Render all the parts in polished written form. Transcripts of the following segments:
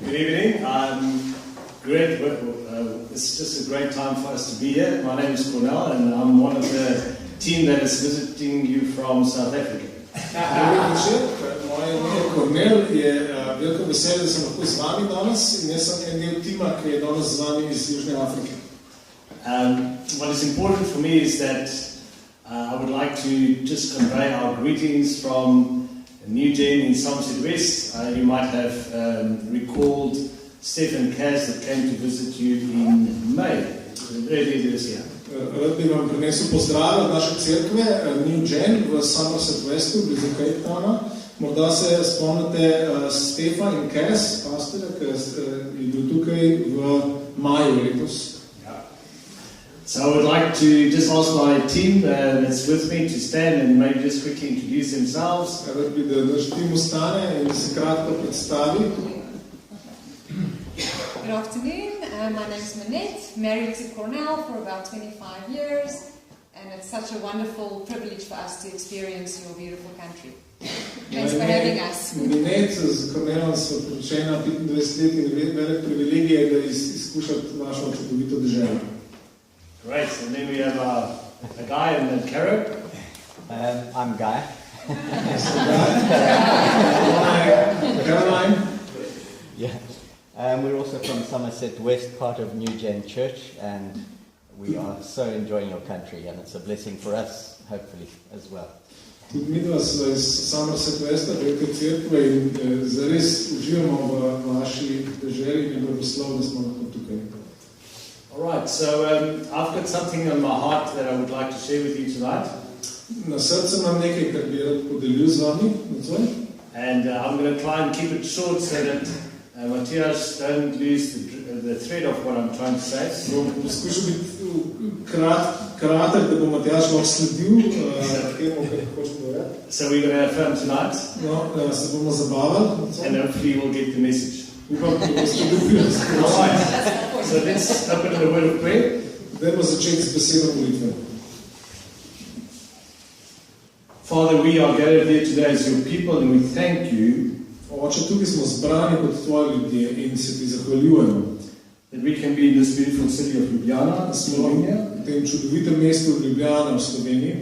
Good evening. Great. It's just a great time for us to be here. My name is Cornell, and I'm one of the team that is visiting you from South Africa. Dober večer, moje ime je Cornell, je veliko veselje, da sem lahko z vami danes in jaz sem en del tima, ki je danes z vami iz Južne Afrike. What is important for me is that I would like to just convey our greetings from NewGen in Somerset Westu. You might have recalled Stephen Kaz that came to visit you in May, earlier this year. Rad bi vam prinesel pozdrav od naše cerkve NewGen v Somerset Westu, blizu Cape Towna. Morda se spomnite Stefan in Kaz, pastorja, ki je bil tukaj v maju letos. So I would like to just ask my team that's with me to stand and maybe just quickly introduce themselves. Rad bi, da naš tim ustane in se kratko predstavi. Good afternoon, my name is Manette, married to Cornell for about 25 years, and it's such a wonderful privilege for us to experience your beautiful country. Thanks for having us. Manette, z Cornellom so poročena 25 let in velik privilegij je, da izkušati vašo čudovito deželo. Great, and then we have a Guy and then Caro. I'm Guy. Caroline. Yeah. We're also from Somerset West, part of NewGen Church, and we are so enjoying your country, and it's a blessing for us, hopefully, as well. Tudi midva sva iz Somerset Westa, velike cerkve, in zares uživamo v vaši deželi in blagoslov, da smo lahko tukaj. All right, so I've got something on my heart that I would like to share with you tonight. Na srcu imam nekaj, kar bi rad podelil z vami. And I'm going to try and keep it short so that Matthias don't lose the thread of what I'm trying to say. Poskušal biti kratek, da bo Matjaž lahko sledil temu, kar hočem povedati. So we're going to have fun tonight. No, se bomo zabavali. And hopefully we'll get the message. Upam, da boste dobili sporočilo. All right. So let's open the word of prayer. Dajmo začeti s besedo molitve. Father, we are gathered here today as your people and we thank you. Oče, tukaj smo zbrani kot tvoji ljudje in se ti zahvaljujemo. That we can be in this beautiful city of Ljubljana, Da smo v tem čudovitem mestu Ljubljana v Sloveniji.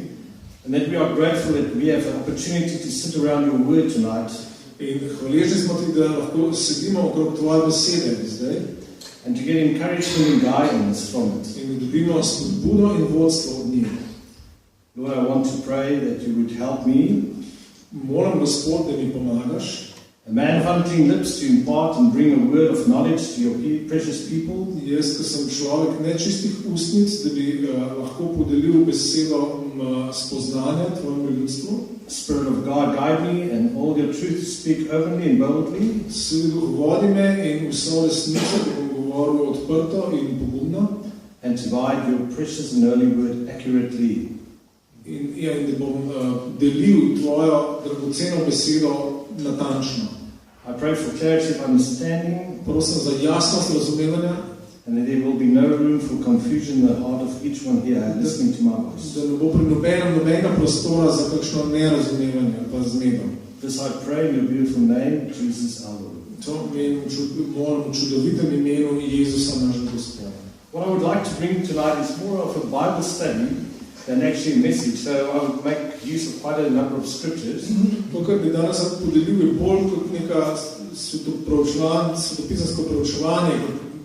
And that we are grateful that we have the opportunity to sit around your word tonight. In hvaležni smo ti, da lahko sedimo okrog tvoje besede zdaj. And to get encouragement and guidance from it. In da dobimo spodbudo in vodstvo od njih. Lord, I want to pray that you would help me. Molim, Gospod, da mi pomagaš. A man of unclean lips to impart and bring a word of knowledge to your precious people. Jaz, ko sem človek nečistih ustnic, da bi lahko podelil besedo spoznanja tvojemu ljudstvu. Spirit of God, guide me and all your truth speak openly and boldly. Sveti Duh, vodi me in vso resnico, da bom govoril odprto in pogumno. And to divide your precious and holy word accurately. In da bom delil tvojo dragoceno besedo natančno. I pray for clarity of understanding. Prosim za jasnost razumevanja. And that there will be no room for confusion in the heart of each one here listening to my voice. Da ne bo pri nobenega prostora za kakšno nerazumevanje pa zmedo. This I pray in your beautiful name, Jesus our Lord. To molim v čudovitem imenu Jezusa našega Gospoda. What I would like to bring tonight is more of a Bible study than actually a message. So I would make use of quite a number of scriptures. To, kar bi danes podelil, je bolj kot neka svetopisansko preučevanje,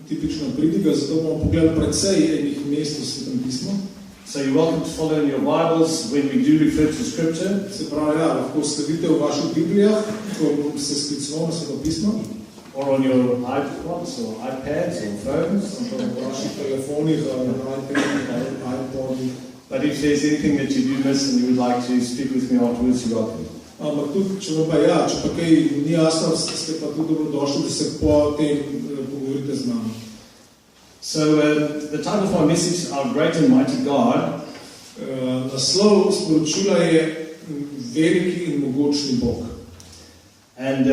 tipična pridiga, zato bomo pogledali precej enih mest v Svetem pismu. So you're welcome to follow in your Bibles when we do refer to Scripture. Se pravi, lahko sledite v vaših Biblijah, ko se sklicujemo na Sveto pismo. Or on your iPods or iPads or phones. V vaših telefonih, iPadih, iPodih. But if there's anything that you do miss and you would like to speak with me afterwards, you're welcome. Ampak tudi, če pa kaj ni jasno, ste pa tudi dobrodošli, da se po tem pogovorite z nami. So the title of my message is Our Great and Mighty God. Naslov sporočila je Veliki in mogočni Bog. And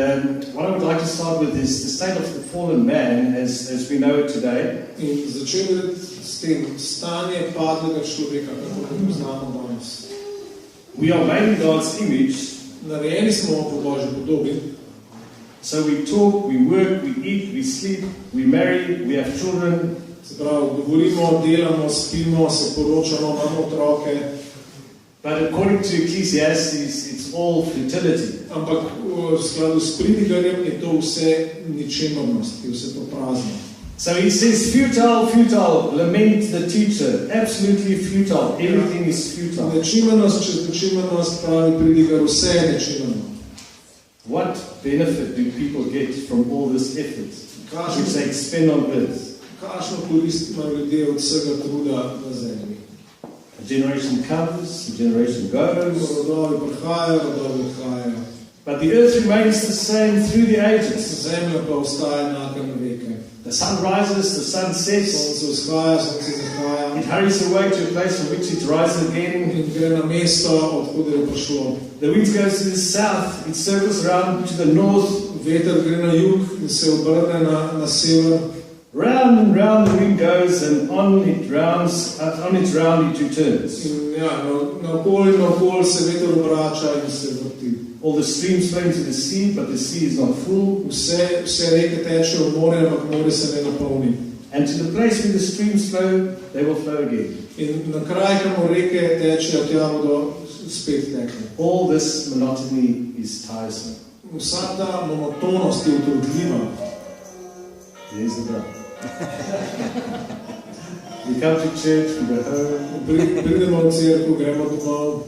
what I would like to start with is the state of the fallen man as we know it today. In začeli s tem stanje padlega človeka, kako ga poznamo danes. We are made in God's image. Narejeni smo po Božji podobi. So we talk, we work, we eat, we sleep, we marry, we have children. Se pravi, govorimo, delamo, spimo, se poročamo, imamo otroke. But according to Ecclesiastes, it's all futility. Ampak v skladu s pridigarjem je to vse ničemernost, je vse to prazno. So he says, futile, futile, lament the teacher, absolutely futile, everything is futile. Ničemernost čez ničemernost pravi pridigar, vse je ničemerno. What benefit do people get from all this effort, which they expend on earth? Kakšno korist imajo ljudje od vsega truda na zemlji? A generation comes, a generation goes. Rodovi prihajajo, rodovi odhajajo. But the earth remains the same through the ages. Zemlja pa ostaja enaka na veke. The sun rises, the sun sets. Sonce vzhaja, sonce zahaja. It hurries away to a place from which it rises again. In gre na mesto, odkud je prišlo. The wind goes to the south, it circles around to the north. Veter gre na jug in se obrne na sever. Round and round the wind goes, and on its round it returns. In ja, naokoli se veter obrača in se vrti. All the streams flow into the sea, but the sea is not full. Vse reke tečejo v morje, ampak morje se ne napolni. And to the place where the streams flow, they will flow again. In na kraj, kamor reke tečejo, tja bodo spet tekle. All this monotony is tiresome. Vsa ta monotonost je utrudljiva. There's the brother. We come to church, we go home. Pridemo v cerkev, gremo domov.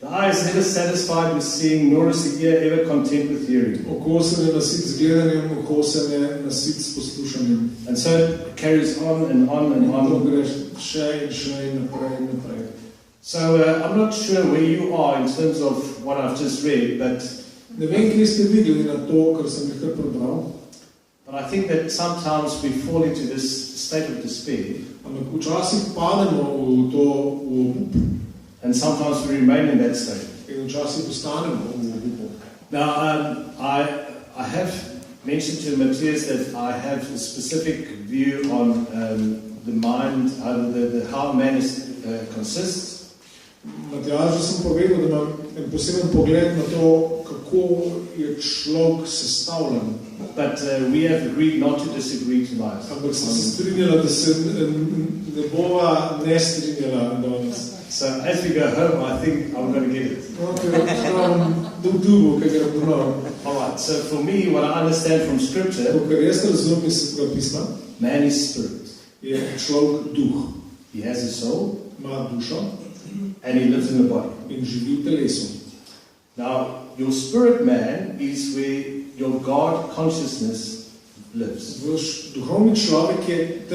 The eye is never satisfied with seeing, nor is the ear ever content with hearing. Oko se ne nasit z gledanjem, oko se ne nasit s poslušanjem. And so it carries on and on and on. To greš še in naprej. So I'm not sure where you are in terms of what I've just read, but ne vem, kje ste videli na to, kar sem jih kar prebral. But I think that sometimes we fall into this state of despair. Ampak včasih pademo v to obup. And sometimes we remain in that state. In včasih ostanemo v obupu. Now, I have mentioned to Matthias that I have a specific view on the mind, how man consists. Matjažu sem povedal, da imam en poseben pogled na to, kako je človek sestavljen. But we have agreed not to disagree tonight. Ampak sem se strinjala, da se ne bova ne strinjala danes. So as we go home, I think I'm going to get it. All right, so for me, what I understand from Scripture, man is spirit. He has a soul, and he lives in the body. Now, your spirit man is where your God consciousness lives. Duhovni človek je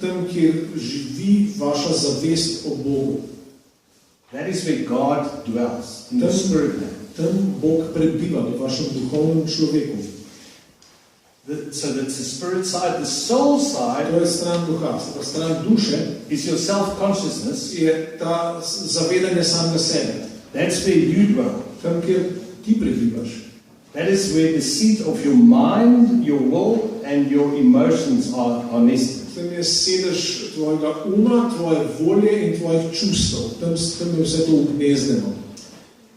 tam, kjer živi vaša zavest o Bogu. That is where God dwells, in the spirit man. Tam Bog prebiva v vašem duhovnem človeku. So that's the spirit side. The soul side, to je stran duha, stran duše, is your self-consciousness. Je ta zavedanje samega sebe. That's where you dwell. Tam, kjer ti prebivaš. That is where the seat of your mind, your will, and your emotions are nested. Tam je sedež tvojega uma, tvoje volje in tvojih čustev. Tam je vse to ugnezdeno.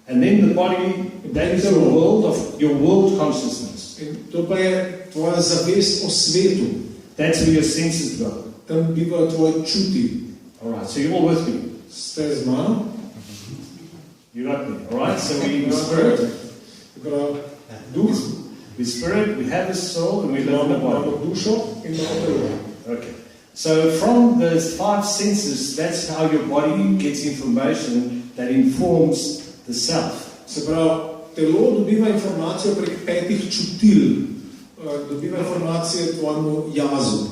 And then the body, that is your world consciousness. In to pa je tvoja zavest o svetu. That's where your senses dwell. Tam bivajo tvoji čuti. All right, so you're all with me. Ste z mano? You got me. All right, so we spirit. We spirit, we have a soul, and we live in the body. Okay. So from the five senses, that's how your body gets information that informs the self. Se pravi, telo dobiva informacijo prek petih čutil. Dobiva informacije tvojemu jazu.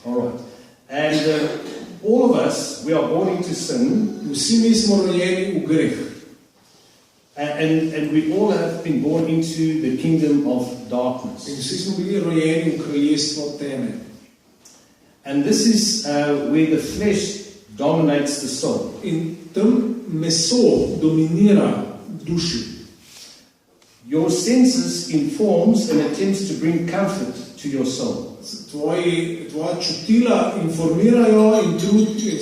All right. And all of us, we are born into sin. Vsi mi smo rojeni v greh. And we all have been born into the kingdom of darkness. In vsi smo bili rojeni v kraljestvo teme. And this is where the flesh dominates the soul. In tam meso dominira duši. Your senses informs and attempts to bring comfort to your soul. Tvoja čutila informirajo in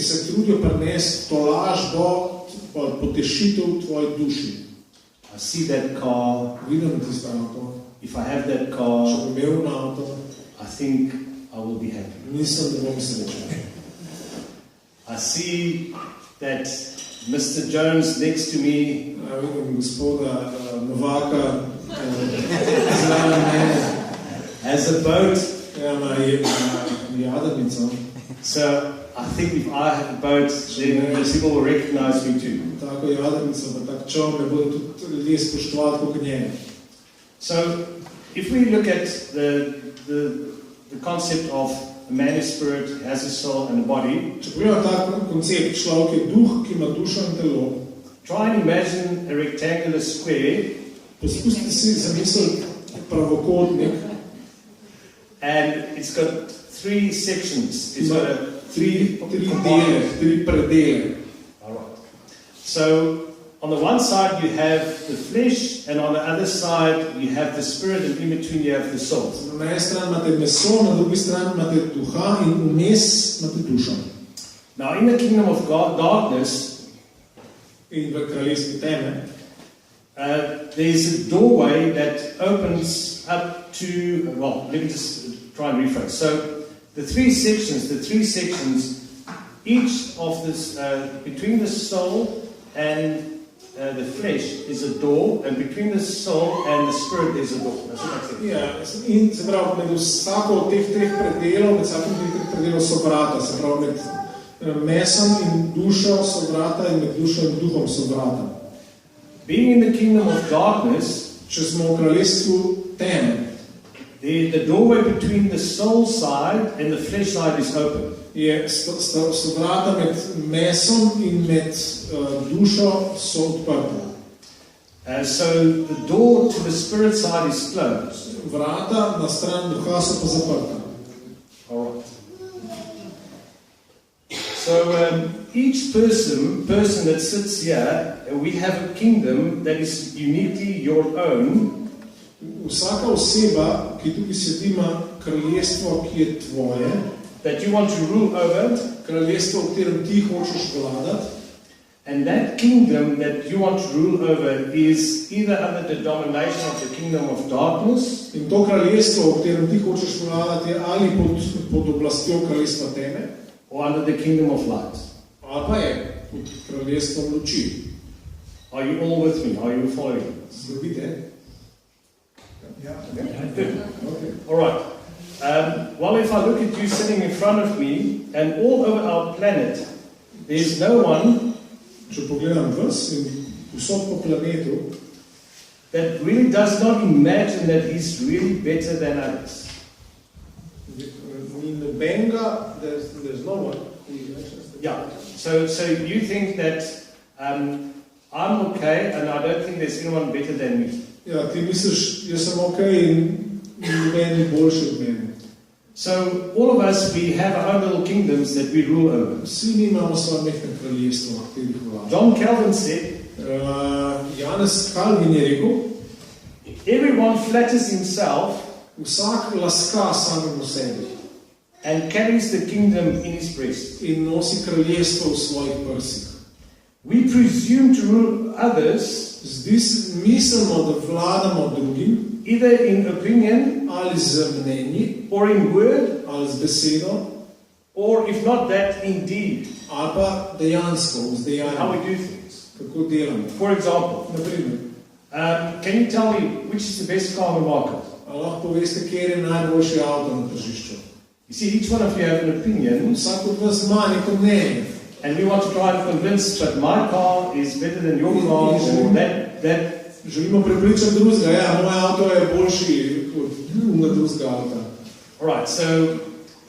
se trudijo prinesti tolažbo, potešitev tvoji duši. I see that car. Vidim tisto avto. if I have that car, če bom imel avto, I think I will be happy. mislim, da bom srečen. I see that Mr. Jones next to me Vidim gospoda Novaka zraven mene. has a boat. Ima jadrnico. So I think if I have a boat, then people will recognize me too. Tako jadrnico, pa tak čovn, me bodo tudi ljudje spoštovati kot njene. So if we look at the concept of a man is spirit, has a soul and a body, Če pogledamo tak koncept, človek je duh, ki ima dušo in telo, try and imagine a rectangular square, poskusite si zamisliti pravokotnik, and it's got three sections. It's ima got tri dele, tri predele. All right. So on the one side you have the flesh, and on the other side you have the spirit, and in between you have the soul. Na eni strani imate meso, na drugi strani imate duha in vmes imate dušo. Now in the kingdom of God, darkness, In v kraljestvi teme there's a doorway that opens up to, well, let me just try and rephrase. So the three sections, each of this, between the soul and the flesh is a door, and between the soul and the spirit there's a door. That's what I said. Ja, in se pravi, med vsako od teh treh predelov, med vsakim teh treh predelov so vrata, se pravi, med mesom in dušo so vrata in med dušo in duhom so vrata. Being in the kingdom of darkness, Če smo v kraljestvu teme, the doorway between the soul side and the flesh side is open. so vrata med mesom in med dušo so odprta. So the door to the spirit side is closed. Vrata na stran duha so pa zaprta. All right. So each person that sits here, we have a kingdom that is uniquely your own. Vsaka oseba, ki tukaj sedi, ima kraljestvo, ki je tvoje, that you want to rule over, kraljestvo, v katerem ti hočeš vladati. And that kingdom that you want to rule over is either under the domination of the kingdom of darkness, In to kraljestvo, v katerem ti hočeš vladati, je ali pod oblastjo kraljestva teme, or under the kingdom of light. ali pa je pod kraljestvom luči. Are you all with me? Are you following? Zdobite? Ja. Okay. All right. Well, if I look at you sitting in front of me, and all over our planet, there's no one Če pogledam vas in vsod po planetu, that really does not imagine that he's really better than others. ni nobenega, there's no one. Yeah. So you think that I'm okay, and I don't think there's anyone better than me. Ja, ti misliš, jaz sem okej in noben ni boljši od mene. So all of us, we have our own little kingdoms that we rule over. Vsi mi imamo svoje mehne kraljestvo, na katerih vladamo. John Calvin said, Janez Calvin je rekel, everyone flatters himself vsak laska samemu sebi and carries the kingdom in his breast. in nosi kraljestvo v svojih prsih. We presume to rule others Zdi se, mislimo, da vladamo drugim, either in opinion ali z mnenji, or in word, ali z besedo, or if not that, in deed. ali pa dejansko, z How dejanjem, we do things. kako delamo. For example, Naprimer, can you tell me which is the best car on the market? ali lahko poveste, kjer je najboljši avto na tržišču. You see, each one of you have an opinion, Vsak od vas ima neko mnenje. and we want to try and convince that my car is better than your car, or that. Želimo prepričati drugega, ja, moj avto je boljši od drugega avta. All right. So,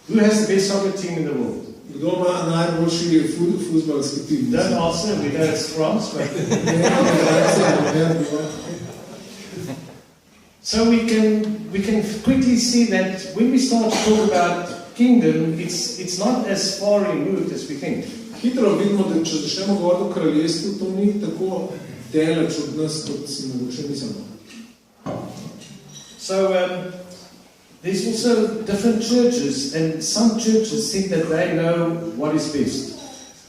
who has the best soccer team in the world? Kdo ima najboljši fuzbalski tim? Don't answer. We know it's France, but so we can quickly see that when we start to talk about kingdom, it's not as far removed as we think. Hitro vidimo, da če začnemo govoriti o kraljestvu, to ni tako daleč od nas, kot si mogoče mislimo. So there's also different churches, and some churches think that they know what is best.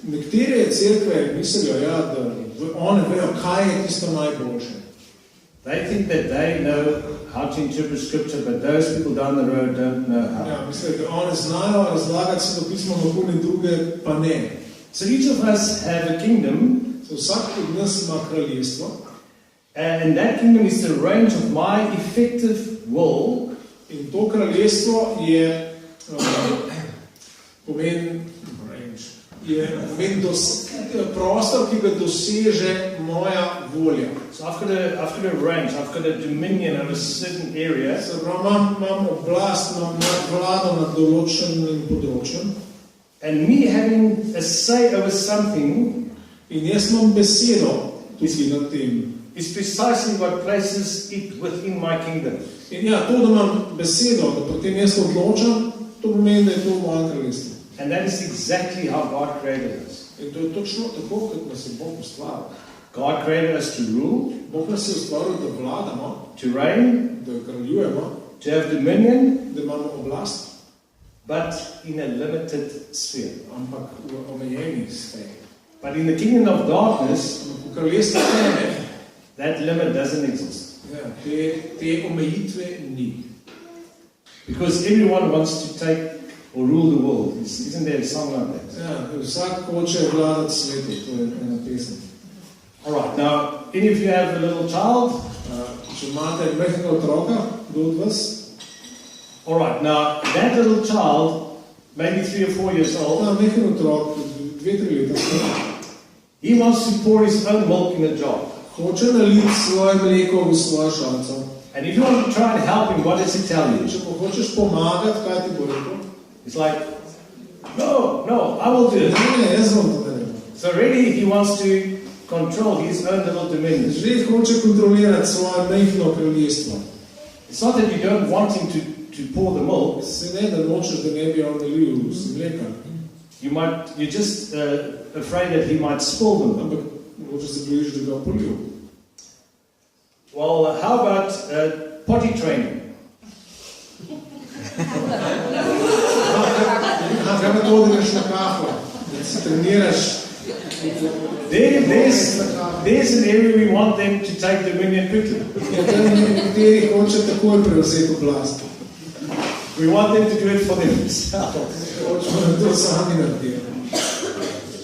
Nekatere cerkve mislijo, ja, da one vejo, kaj je tisto najboljše. They think that they know how to interpret scripture, but those people down the road don't know how. Ja, mislim, da oni znajo razlagati se do pisma, ampak in druge pa ne. So each of us have a kingdom, So vsak od nas ima kraljestvo, and that kingdom is the range of my effective will. in to kraljestvo je pomen prostor, ki ga doseže moja volja. So I've got a range, I've got a dominion of a certain area. Se pravi, imam oblast, imam vlado nad določenim področjem. And me having a say over something In jaz imam besedo tudi nad tem. is precisely what places it within my kingdom. In ja, to, da imam besedo, da potem jaz odločam, to pomeni, da je to moje kraljestvo. And that is exactly how God created us. In to je točno tako, kot nas je Bog ustvaril. God created us to rule, Bog nas je ustvaril, da vladamo, to reign, da kraljujemo, to have dominion, da imamo oblast, but in a limited sphere. ampak v omejeni sferi. But in the kingdom of darkness, V kraljestvu teme, that limit doesn't exist. ja, te omejitve ni. Because everyone wants to take or rule the world. Isn't there a song like that? Ja, vsak hoče vladati svetu, to je ena pesem. Alright, now, any of you have a little child? Če imate majhnega otroka, kdo od vas? Alright, now, that little child, maybe 3 or 4 years old, Ta majhen otrok, 2-3 leta, he wants to pour his own milk in a jar. hoče naliti svoje mleko v svojo šalico. And if you want to try and help him, what does he tell you? Če pa hočeš pomagati, kaj ti bo rekel? It's like, no, I will do it. Ne, jaz bom to naredil. So really, he wants to control his own little dominion. Že hoče kontrolirati svoje majhno kraljestvo. It's not that you don't want him to pour the milk. Se ne, da nočeš, da ne bi on nalil mleka. You're just afraid that he might spill the milk. Ampak hoče se bojiš, da ga polil. Well, how about potty training? Kaj pa to, da greš na kahlo, da se treniraš? There's an area we want them to take dominion quickly. Ja, tam nekateri hoče takoj prevzeti oblast. We want them to do it for themselves. Hočemo, da to sami naredijo.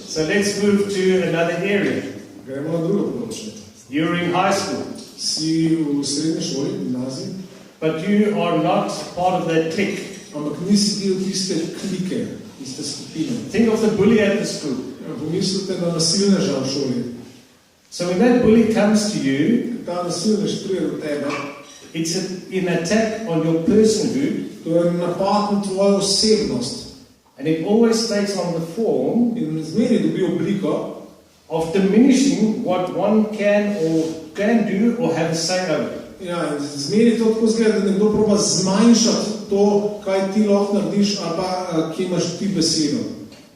So let's move to another area. Gremo na drugo področje. You're in high school, Si v srednji šoli, gimnaziji, but you are not part of that clique. ampak nisi del tiste klike, tiste skupine. Think of the bully at the school. Pomislite na nasilneža v šoli. So when that bully comes to you, Ta nasilnež pride do tebe, it's an attack on your personhood, to je napad na tvojo osebnost. and it always takes on the form In zmeri dobi obliko, of diminishing what one can do or have a say over. ja, in zmeri to tako zgleda, da nekdo proba zmanjšati to, kaj ti lahko narediš, ali pa kje imaš ti besedo,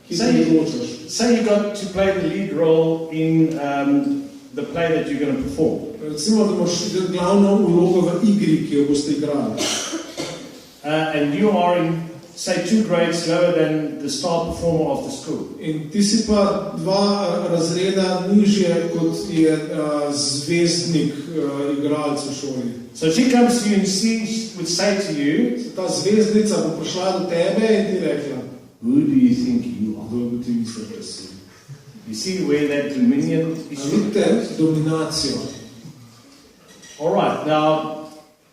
kje ti odločaš. Say you got to play the lead role in the play that you're going to perform. Recimo, da imaš glavno vlogo v igri, ki jo boste igrali. And you are in, say, 2 grades lower than the star performer of the school. In ti si pa 2 razreda nižje, kot je zvezdnik igralec v šoli. So she comes to you and she would say to you, Ta zvezdnica bo prišla do tebe in ti rekla, who do you think you are? kdo bi ti mislil, da si? You see where that dominion is. Vidite dominacijo. All right, now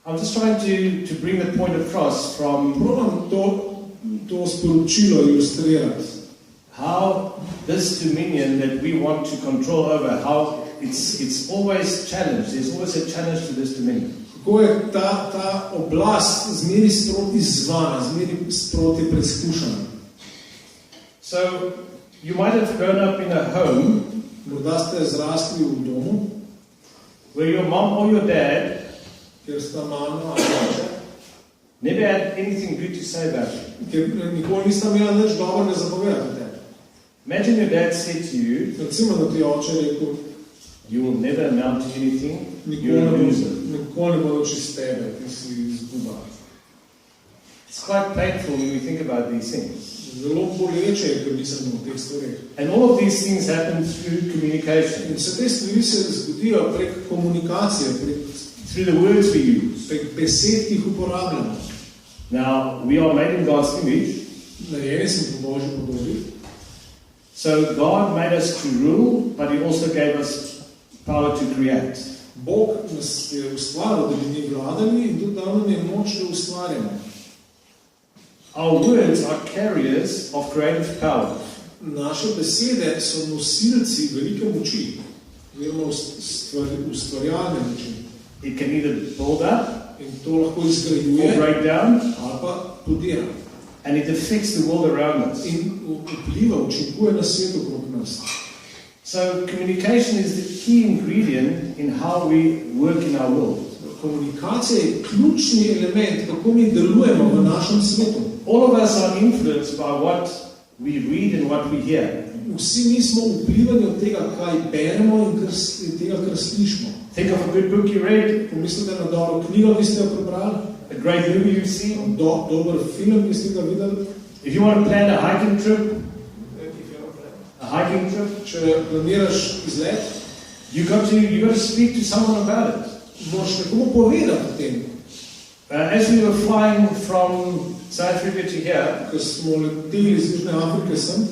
I'm just trying to bring the point across from Probam to sporočilo ilustrirati. how this dominion that we want to control over, how it's always challenged. There's always a challenge to this dominion. Kako je ta oblast zmeri sproti zvana, zmeri sproti preizkušana. So you might have grown up in a home Morda ste zrasli v domu, where your mom or your dad kjer sta mama ali oče, never had anything good to say about you. kjer nikoli nista imela nič dobrega za povedati o tebi. Imagine your dad said to you, Recimo, da ti oče rekel, you will never amount to anything, you're a loser. nikoli ne bo čez tebe, ti si izguba. It's quite painful when we think about these things. Zelo boleče je, ker mislimo o teh stvareh. And all of these things happen through communication. In vse te stvari se zgodijo prek komunikacije, prek through the words we use. Prek besed, ki jih uporabljamo. Now, we are made in God's image. Narejeni smo po Božji podobi. So God made us to rule, but He also gave us power to create. Bog nas je ustvaril, da bi mi vladali in tudi dal nam je moč, da ustvarjamo. Our words are carriers of creative power. Naše besede so nosilci velike moči, oziroma ustvarjalne moči. It can either build up In to lahko izgrajuje or break down, ali pa podira. and it affects the world around us. In vpliva, učinkuje na svet okrog nas. So communication is the key ingredient in how we work in our world. Komunikacija je ključni element, kako mi delujemo v našem svetu. All of us are influenced by what we read and what we hear. Vsi mi smo vplivani od tega, kaj beremo in tega, kar slišimo. Think of a good book you read, Pomislite na dobro knjigo, ki ste jo prebrali, a great movie you've seen. dober film, ki ste ga videli. If you want to plan a hiking trip, Če planiraš izlet, you got to speak to someone about it. moraš nekomu povedati o tem. As we were flying from South Africa to here, Ko smo leteli iz Južne Afrike sem,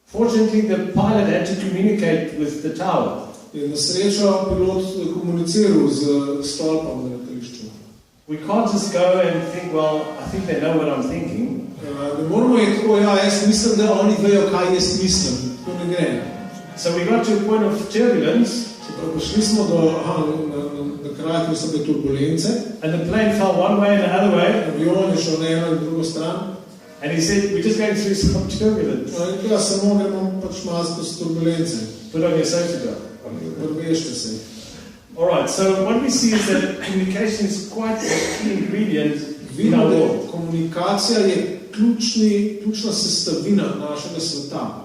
fortunately the pilot had to communicate with the tower. je na srečo pilot komuniciral z stolpom na letališču. We can't just go and think, well, I think they know what I'm thinking. Ne moramo je tako, jaz mislim, da oni vejo, kaj jaz mislim. To ne gre. So we got to a point of turbulence, Prišli smo do kraja, kjer so bile turbulence. and the plane fell one way and the other way, Avion je šel na eno in drugo stran. and he said, we're just going through some turbulence. Ja, samo gremo pač malo skozi turbulence. Put on your safety belt. Vrbešte se. All right, so what we see is that communication is quite a key ingredient in our Vidimo, world. da komunikacija je ključna sestavina našega sveta.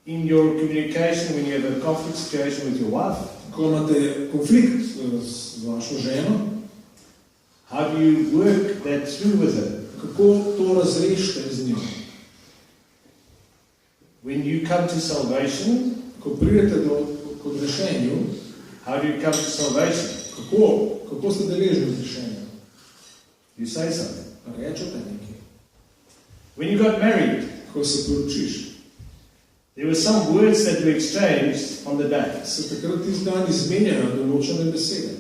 In your communication, when you have a conflict situation with your wife, Ko imate konflikt z vašo ženo, how do you work that through with her? kako to razrešite z njo? When you come to salvation, Ko pridete k odrešenju, how do you come to salvation? kako ste deležni odrešenja? You say something. Rečete nekaj. When you got married, Ko se poročiš, there were some words that were exchanged on the day. se takrat tisti dan izmenjajo določene besede.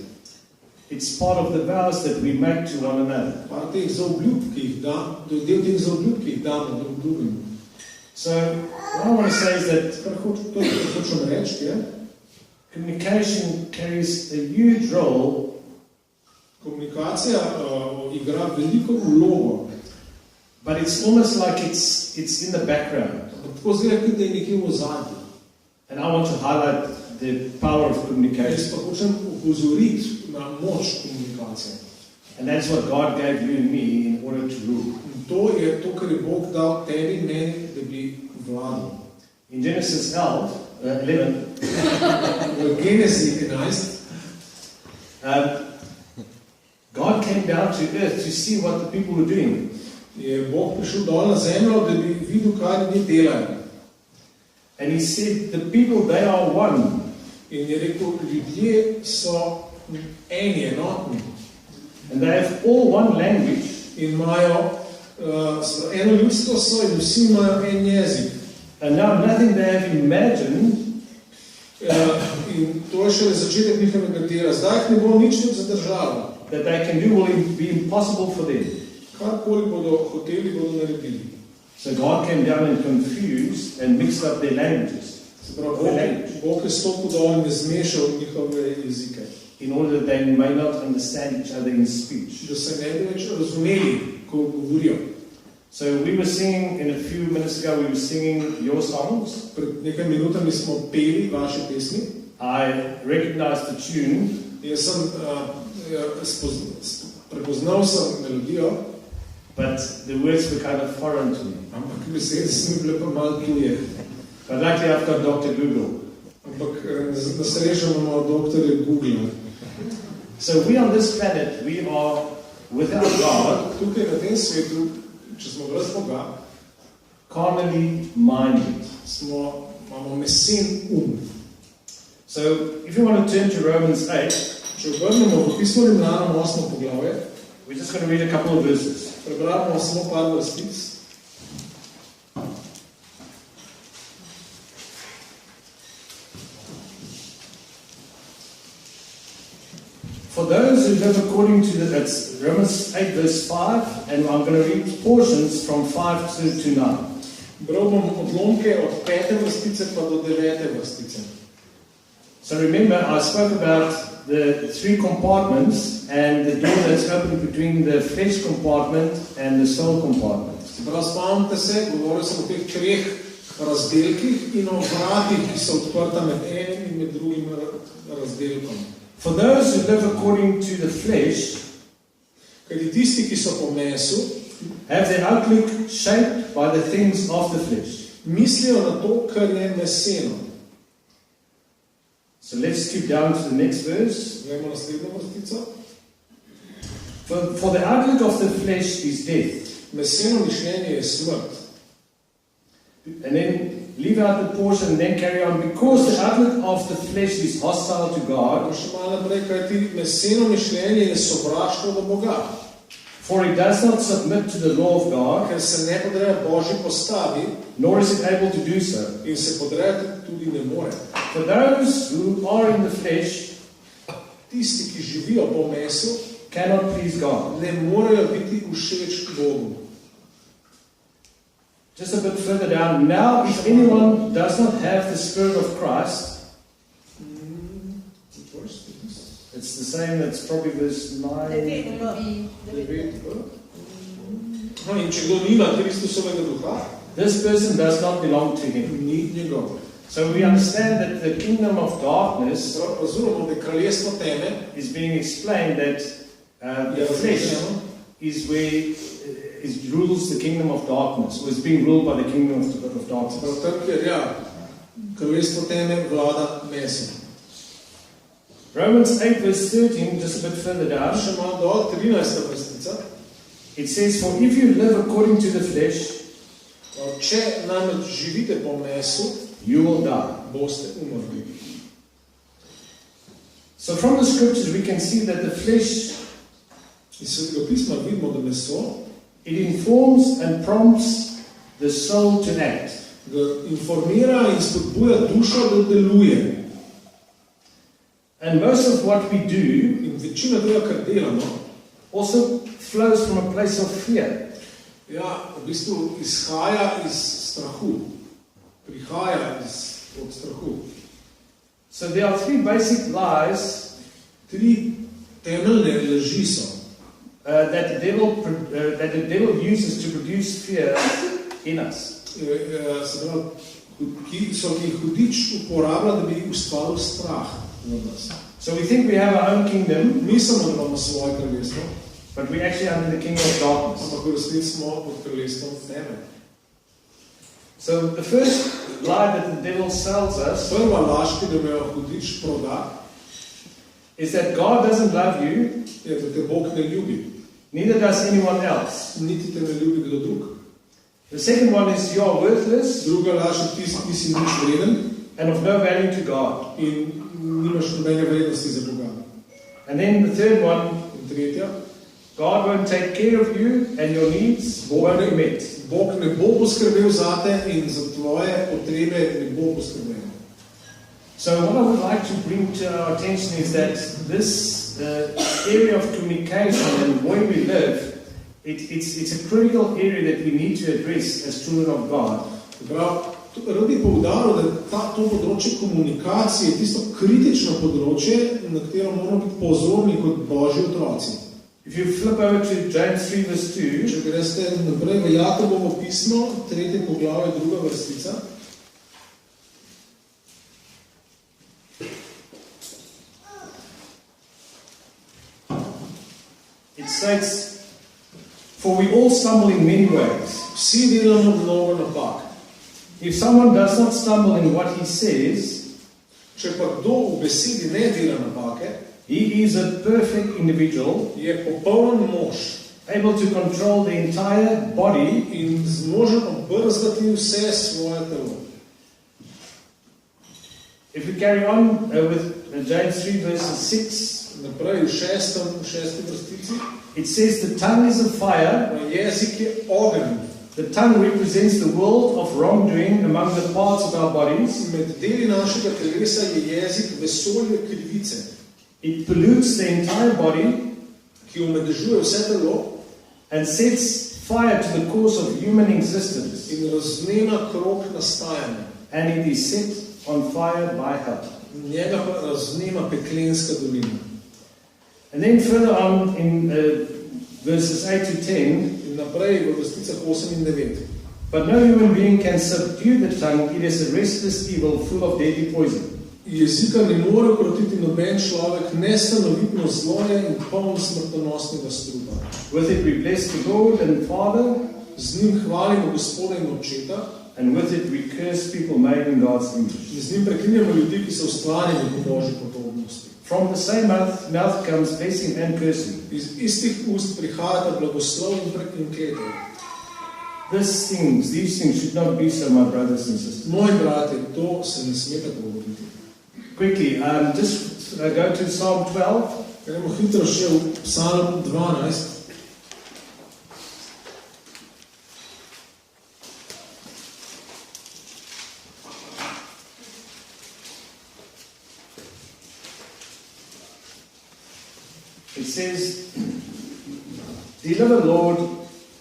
It's part of the vows that we make to one another. Par teh zaobljub, ki jih del teh zaobljub, ki jih damo drug drugemu. So what I want to say is that Kar hočem reči, je, communication carries a huge role komunikacija igra veliko vlogo, but it's almost like it's in the background. tako zgleda, da je nekje v ozadju. And I want to highlight the power of Jaz communication. pa hočem upozoriti na moč komunikacije. And that's what God gave you and me in order to rule. In to je to, kar je Bog dal tebi in meni, da bi vladal. In Genesis 11, V Genezi 11 God came down to earth to see what the people were doing. je Bog prišel dol na zemljo, da bi videl, kaj ljudje delajo. And he said, the people, they are one. In je rekel, ljudje so eni, enotni. And they have all one language. In imajo eno ljudstvo so in vsi imajo en jezik. And now nothing they have imagined In to je šele začetek njihovega dela. Zdaj jih ne bo nič zadržalo. that they can do will be impossible for them. Karkoli bodo hoteli, bodo naredili. So God came down and confused and mixed up their languages. Se pravi, Bog je stopil dol in je zmešal njihove jezike. In order that they may not understand each other in speech. Da se ne bi več razumeli, ko govorijo. So we were singing, in a few minutes ago, we were singing your songs. Pred nekaj minutami smo peli vaše pesmi. I recognized the tune. Jaz sem prepoznal sem melodijo, but the words were kind of foreign to me. ampak besede so mi bile pa malo tuje. But luckily I've got Dr. Google. Ampak na srečo imamo doktorje Google. So we on this planet, we are without God, Tukaj na tem svetu, če smo brez Boga, carnally minded. imamo mesen um. So if you want to turn to Romans 8, Če obrnemo v pismo Rimljanom 8. poglavje, we're just going to read a couple of verses. prebramo samo par vrstic. For those who live according to that's Romans 8 verse 5, and I'm going to read portions from 5 to 9. Bral bom odlomke od 5. vrstice pa do 9. vrstice. So remember, I spoke about the three compartments and the door that's open between the flesh compartment and the soul compartment. Spomnite se, govoril sem o teh treh razdelkih in o vratih, ki so odprta med enim in med drugim razdelkom. For those who live according to the flesh, kajti tisti, ki so po mesu, have their outlook shaped by the things of the flesh. Mislijo na to, kar je meseno. So let's skip down to the next verse. Gremo naslednjo vrstico. For the outlook of the flesh is death. Meseno mišljenje je smrt. And then leave out the portion and then carry on. Because the outlook of the flesh is hostile to God. Še malo naprej, kajti meseno mišljenje je sovraštvo do Boga. For it does not submit to the law of God. Ker se ne podreja Božji postavi. Nor is it able to do so. In se podrejati tudi ne more. For those who are in the flesh, tisti, ki živijo po mesu, cannot please God. Ne morejo biti všeč Bogu. Just a bit further down. Now, if anyone does not have the Spirit of Christ, it's the same, it's probably verse 9. In če kdo nima Kristusovega duha, this person does not belong to him. Ni njegov. So we understand that the kingdom of darkness is being explained that the flesh is where rules the kingdom of darkness, or is being ruled by the kingdom of darkness. Romans 8 verse 13, just a bit further down, it says, for if you live according to the flesh, you will die. So from the scriptures we can see that the flesh, it informs and prompts the soul to act. And most of what we do also flows from a place of fear. So there are three basic lies that the devil uses to produce fear in us. So we think we have our own kingdom, but we actually are under the kingdom of darkness. So the first lie that the devil sells us is that God doesn't love you, neither does anyone else. The second one is you are worthless and of no value to God. And then the third one, God won't take care of you and your needs won't be met. Bog ne bo poskrbel zate in za tvoje potrebe ne bo poskrbel. So what I would like to bring to our attention is that this area of communication and where we live, it's a critical area that we need to address as children of God. Rad bi poudaril, da to področje komunikacije je tisto kritično področje, na katero moramo biti pozorni kot Božji otroci. If you flip over to James 3 verse 2, če greste naprej v Jakobovo pismo, 3. poglavje, 2. vrstica. It states, for we all stumble in many ways. Vsi delamo mnogo napak. If someone does not stumble in what he says, če pa kdo v besedi ne dela napake, he is a perfect individual, je popoln mož, able to control the entire body in zmožen obrzdati vse svoje telo. If we carry on with James 3 verses 6, Naprej v šesti vrstici. It says the tongue is a fire. Jezik je ogenj. The tongue represents the world of wrongdoing among the parts of our bodies. Med deli našega telesa je jezik vesolje krivice. It pollutes the entire body, ki omedežuje vse telo, and sets fire to the course of human existence. In raznema krog nastajanja. And it is set on fire by hell. Njega pa raznema peklenska dolina. And then further on in verses 8 to 10, in naprej v vrsticah 8 in 9. But no human being can subdue the tongue, it is a restless evil full of deadly poison. Jezika ne more krotiti noben človek, nestanovitno zlo je in poln smrtonosnega strupa. With it we bless the Lord and Father, z njim hvalimo Gospoda in Očeta, and with it we curse people made in God's image. In z njim preklinjamo ljudi, ki so ustvarjeni po Božji podobnosti. From the same mouth comes blessing and cursing. Iz istih ust prihajata blagoslov in prekletstvo. These things should not be so, my brothers and sisters. Moji bratje, to se ne sme tako govoriti. Quickly, just go to Psalm 12. Gremo hitro še v Psalm 12. It says, deliver, Lord,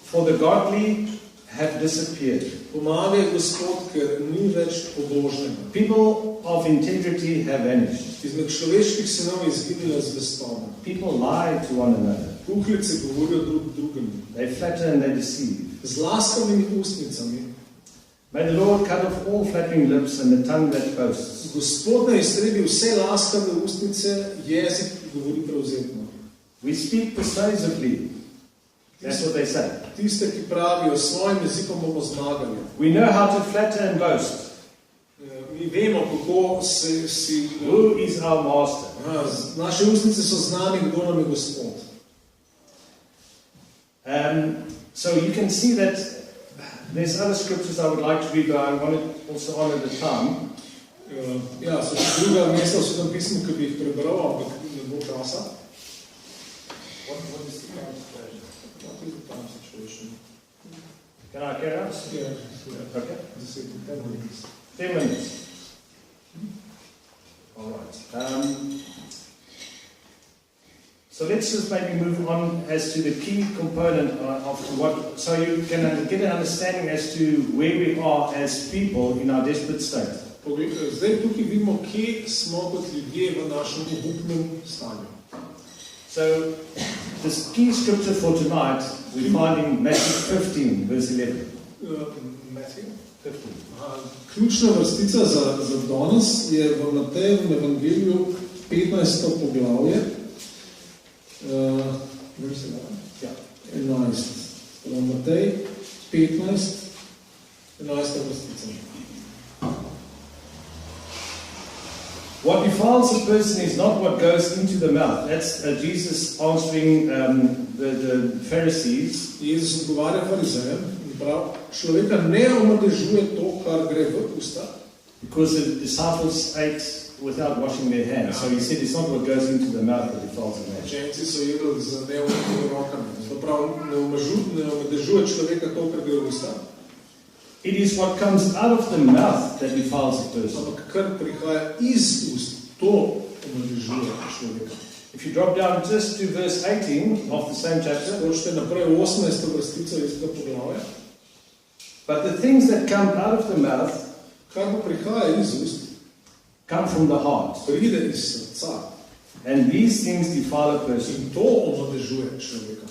for the godly have disappeared. Pomagaj, Gospod, ker ni več pobožnega. People of integrity have vanished. Izmed človeških sinov je izginila zvestoba. People lie to one another. Puhlice govorijo drug drugemu. They flatter and they deceive. Z laskavimi ustnicami. May the Lord cut off all flattering lips and the tongue that boasts. Gospod naj iztrebi vse laskave ustnice, jezik, ki govori prevzetno. We speak persuasively. That's what they say. Tiste, ki pravijo, svojim jezikom bomo zmagali. We know how to flatter and boast. Mi vemo, kako si... Who is our master? Naše ustnice so znani, kdo nam je Gospod. So you can see that there's other scriptures I would like to read, but I want to also honor the time. Ja, so še druga mesta v Svetem pismu, ki bi jih prebral, ampak ne bo časa. What is the time situation? What is the time situation? Can I carry on? Yeah. Okay. 10 minutes. 10 minutes. All right. So let's just maybe move on as to the key component of what, so you can get an understanding as to where we are as people in our desperate state. Zdaj tukaj vidimo, kje smo kot ljudje v našem obupnem stanju. So, this key scripture for tonight we find in Matthew 15, verse 11. Matthew 15. Ključna vrstica za danes je v Matejevem Evangeliju 15. poglavje. Verse 11. Ja, 11. Matej 15, 11. vrstica. What defiles a person is not what goes into the mouth. That's Jesus answering the Pharisees. Jezus odgovarja farizejem in prav, človeka ne omadežuje to, kar gre v usta. Because the disciples ate without washing their hands. So he said it's not what goes into the mouth that defiles a man. Učenci so jedli z neumytimi rokami. To prav, ne omadežuje človeka to, kar gre v usta. It is what comes out of the mouth that defiles a person. Ampak kar prihaja iz ust, to omadežuje človeka. If you drop down just to verse 18 of the same chapter, skočite naprej 18. vrstico istega poglavja. But the things that come out of the mouth, kar pa prihaja iz ust, come from the heart. Pride iz srca. And these things defile a person. In to omadežuje človeka.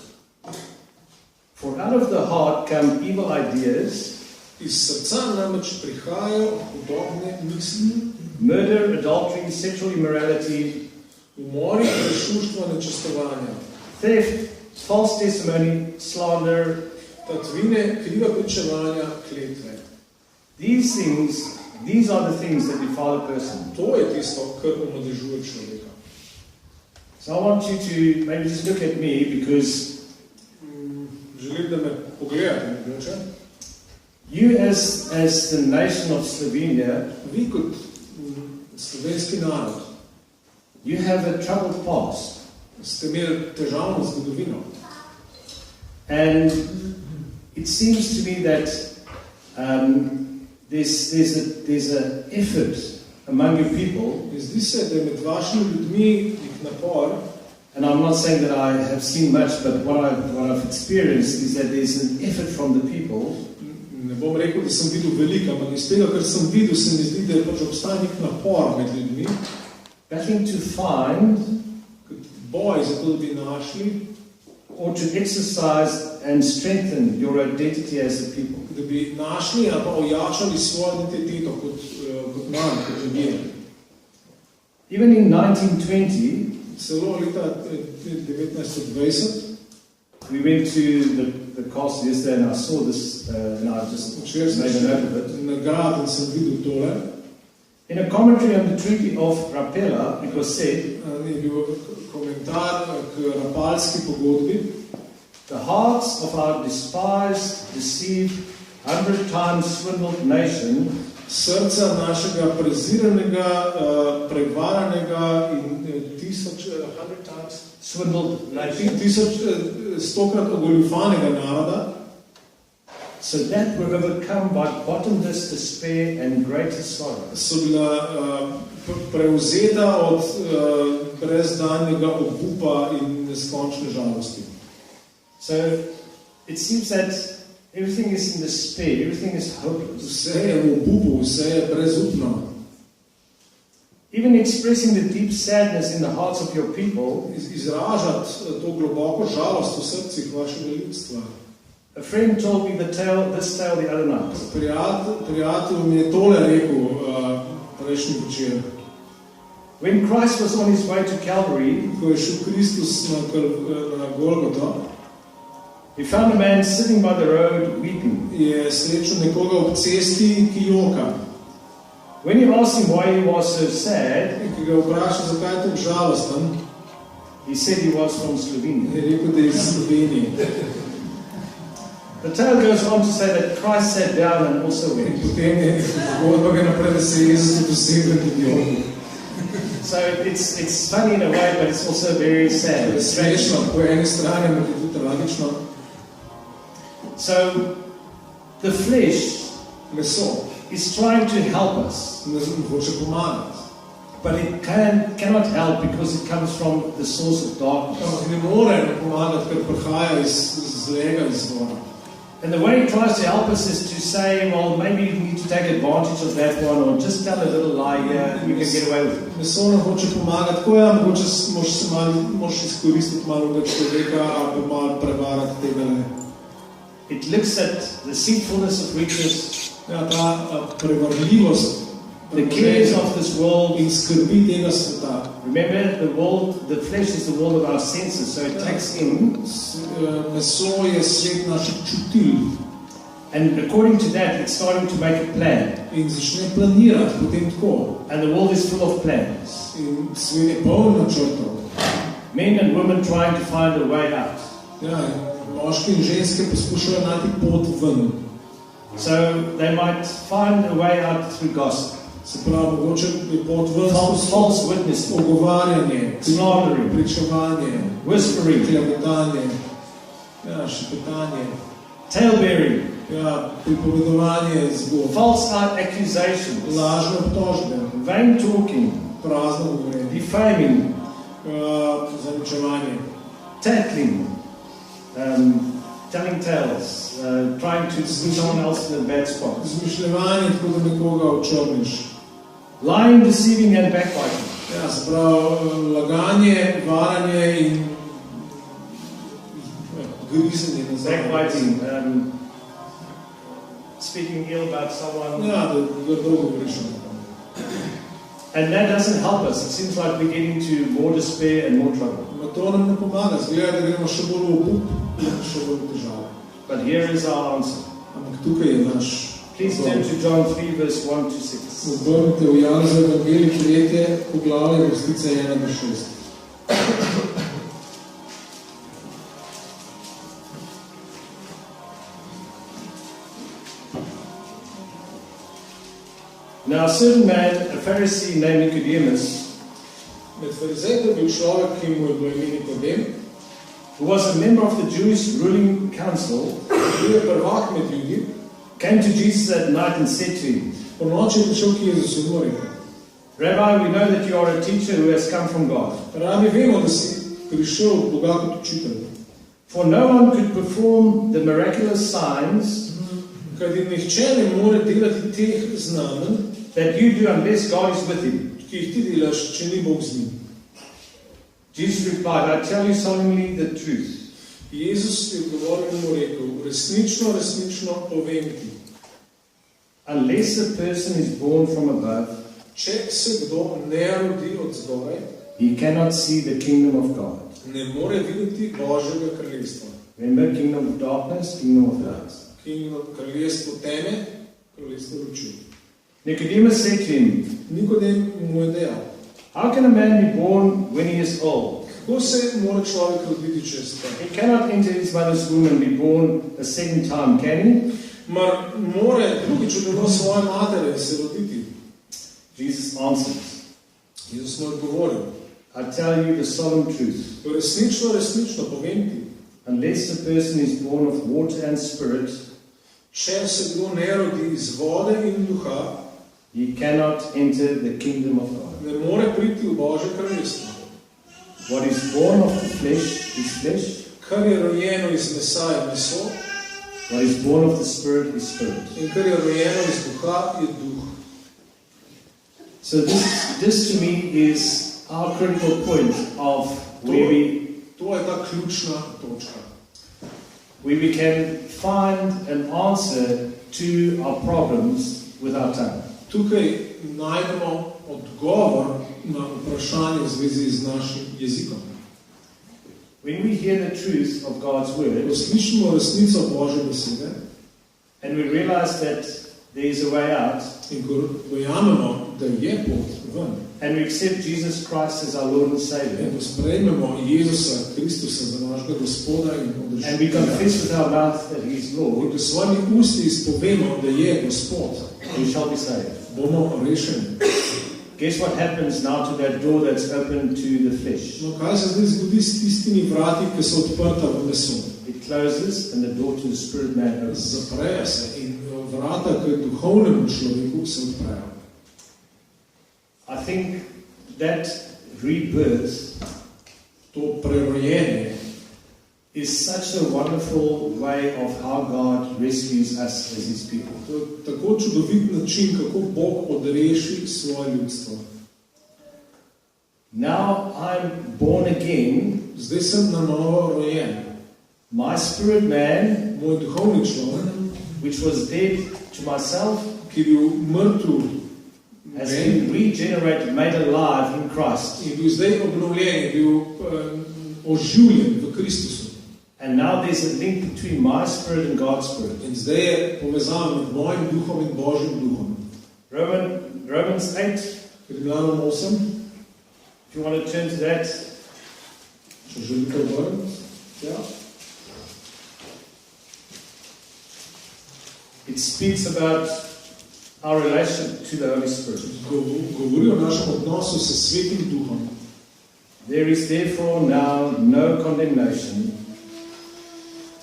For out of the heart come evil ideas, iz srca namreč prihajajo hudobne misli, murder, adultery, sexual immorality, umori, prešuštva, nečistovanja, theft, false testimony, slander, tatvine, kriva pričevanja, kletve. These are the things that defile a person. To je tisto, kar omadežuje človeka. So I want you to maybe just look at me because želim, da me pogledate, mogoče. You as the nation of Slovenia, vi kot slovenski narod, you have a troubled past. ste imeli težavno zgodovino. And it seems to me that there's an effort among your people. Zdi se, da je med vašimi ljudmi napor. And I'm not saying that I have seen much, but what I've experienced is that there's an effort from the people. Ne bom rekel, da sem videl veliko, ampak iz tega, kar sem videl, se mi zdi, da je pač obstaja nek napor med ljudmi. Battling to find, boj za to, da bi našli, or to exercise and strengthen your identity as a people. Da bi našli ali pa ojačali svojo identiteto kot narod, kot ljudje. Even in 1920, celo leta 1920, we went to the castle yesterday and I saw this and I just made a note of it. Na grad in sem videl tole. In a commentary on the Treaty of Rapella, it was said, je bil komentar k Rapalski pogodbi, the hearts of our despised, deceived, 100 times swindled nation, srca našega preziranega, prevaranega in 100 times swindled nation, 100-krat ogoljufanega naroda, so that were overcome by bottomless despair and greater sorrow. So bila prevzeta od brezdanjega obupa in neskončne žalosti. So it seems that everything is in despair, everything is hopeless. Vse je v obupu, vse je brezupno. Even expressing the deep sadness in the hearts of your people, izražati to globoko žalost v srcih vašega ljudstva. A friend told me this tale the other night. Prijatelj mi je tole rekel prejšnji večer. When Christ was on his way to Calvary, ko je šel Kristus na Golgoto, he found a man sitting by the road weeping. Je srečal nekoga ob cesti, ki joka. When he asked him why he was so sad, ki ga vprašal, zakaj je tako žalosten, he said he was from Slovenia. Je rekel, da je iz Slovenije. The tale goes on to say that Christ sat down and also wept. Potem je zgodba ga naprej, da se je Jezus dosegel in jokel. So it's funny in a way, but it's also very sad. Je smešno, po eni strani, ampak je tudi tragično. So the flesh, meso, is trying to help us. Hoče pomagati. But it cannot help because it comes from the source of darkness. Ne more pomagati, ker prihaja iz zlega izvora. And the way it tries to help us is to say, well, maybe you need to take advantage of that one, or just tell a little lie here, you can get away with it. Meso nam hoče pomagati, tako ja, mogoče moraš izkoristiti malo več človeka, ali malo prevarati tega ne. It looks at the deceitfulness of riches, ja, ta prevarljivost, the cares of this world, in skrbi tega sveta. Remember, the flesh is the world of our senses, so it takes in. Meso je svet naših čutil. And according to that, it's starting to make a plan. In začne planirati, potem tako. And the world is full of plans. In svet je poln načrtov. Men and women trying to find a way out. Ja, moški in ženske poskušajo najti pot ven. So they might find a way out through gossip. Se pravi, mogoče je pot ven, false witness, ogovarjanje, slandering, pričevanje, whispering, klevetanje, ja, šepetanje, talebearing, ja, pripovedovanje zgodb, false accusations, lažne obtožbe, vain talking, prazno govorjenje, defaming, zaničevanje, tattling, telling tales, trying to see someone else in a bad spot, izmišljevanje, tako da nekoga očrniš, lying, deceiving and backbiting. Ja, se pravi, laganje, varanje in grizenje nazaj. Backbiting, speaking ill about someone. Ja, da dobro govoriš. And that doesn't help us. It seems like we get into more despair and more trouble. To nam ne pomaga. Zgleda, da gremo še bolj v obup in še bolj v težave. But here is our answer. Ampak tukaj je naš. Please turn to John 3, verse 1 to 6. Odvrnite v Janeza Evangeliji 3. poglavje, vrstice 1 do 6. Now a certain man, a Pharisee named Nicodemus, Med farizeji je bil človek, ki mu je bilo ime Nikodem, who was a member of the Jewish ruling council, bil je prvak med ljudi, came to Jesus at night and said to him, po noči je prišel k Jezusu in mu rekel, Rabbi, we know that you are a teacher who has come from God. Rabi, vemo, da si prišel od Boga kot učitelj. For no one could perform the miraculous signs Kajti nihče ne more delati teh znamenj, that you do unless God is with him. ki jih ti delaš, če ni Bog z njim. Jesus replied, I tell you solemnly the truth. Jezus je odgovoril in mu rekel, resnično, resnično povem ti. Unless a person is born from above, Če se kdo ne rodi od zgoraj, he cannot see the kingdom of God. ne more videti Božjega kraljestva. Remember, kingdom of darkness, kingdom of light. Kraljestvo teme, kraljestvo luči. Nicodemus said to him, Nikodem mu je dejal, how can a man be born when he is old? kako se mora človek roditi čez to? He cannot enter his mother's womb and be born a second time, can he? Mar more drugič v svoje matere se roditi? Jesus answered, Jezus mu je odgovoril, I tell you the solemn truth. resnično, resnično povem ti, Unless a person is born of water and spirit, če se kdo ne rodi iz vode in duha, he cannot enter the kingdom of God. ne more priti v Božje kraljestvo. What is born of the flesh is flesh. Kar je rojeno iz mesa je meso, What is born of the spirit is spirit. in kar je rojeno iz duha je duh. So this to me is our critical point of To je ta ključna točka. where we can find an answer to our problems with our tongue. Tukaj najdemo odgovor na vprašanje v zvezi z našim jezikom. When we hear the truth of God's Ko word slišimo resnico Božje besede and we realize that there is a way out in ko dojamemo, da je pot ven, and we accept Jesus Christ as our Lord and in Savior ko sprejmemo Jezusa Kristusa za našega Gospoda in and we odrešitelja, confess with our mouth that He is in Lord, ko s svojimi usti izpovemo, da je Gospod, we shall be saved. bomo rešeni. Guess what happens now to that door that's open to the flesh? No, kaj se zdaj zgodi s tistimi vrati, ki so odprta v meso? It closes and the door to the spirit man opens. Zaprejo se in vrata k duhovnemu človeku se odprejo. I think that rebirth To prerojenje is such a wonderful way of how God rescues us as His people. To je tako čudovit način, kako Bog odreši svoje ljudstvo. Now I'm born again. Zdaj sem na novo rojen. My spirit man, Moj duhovni človek, which was dead to myself, ki je bil mrtev has been regenerated, made alive in Christ. in bil zdaj obnovljen, je bil oživljen v Kristusu. And now there's a link between my spirit and God's spirit. In zdaj je povezava med mojim duhom in Božjim duhom. Romans 8, Rimljanom 8, if you want to turn to that. če želite obrniti. Ja. It speaks about our relationship to the Holy Spirit. Govori o našem odnosu s Svetim Duhom. There is therefore now no condemnation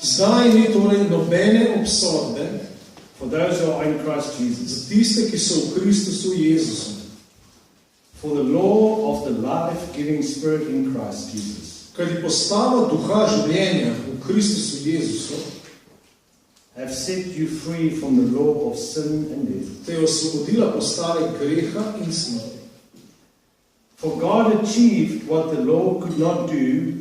Zdaj ni torej nobene obsodbe for those who are in Christ Jesus. za tiste, ki so v Kristusu Jezusu. For the law of the life-giving Spirit in Christ Jesus Kajti postava duha življenja v Kristusu Jezusu have set you free from the law of sin and death. te je osvobodila postave greha in smrti. For God achieved what the law could not do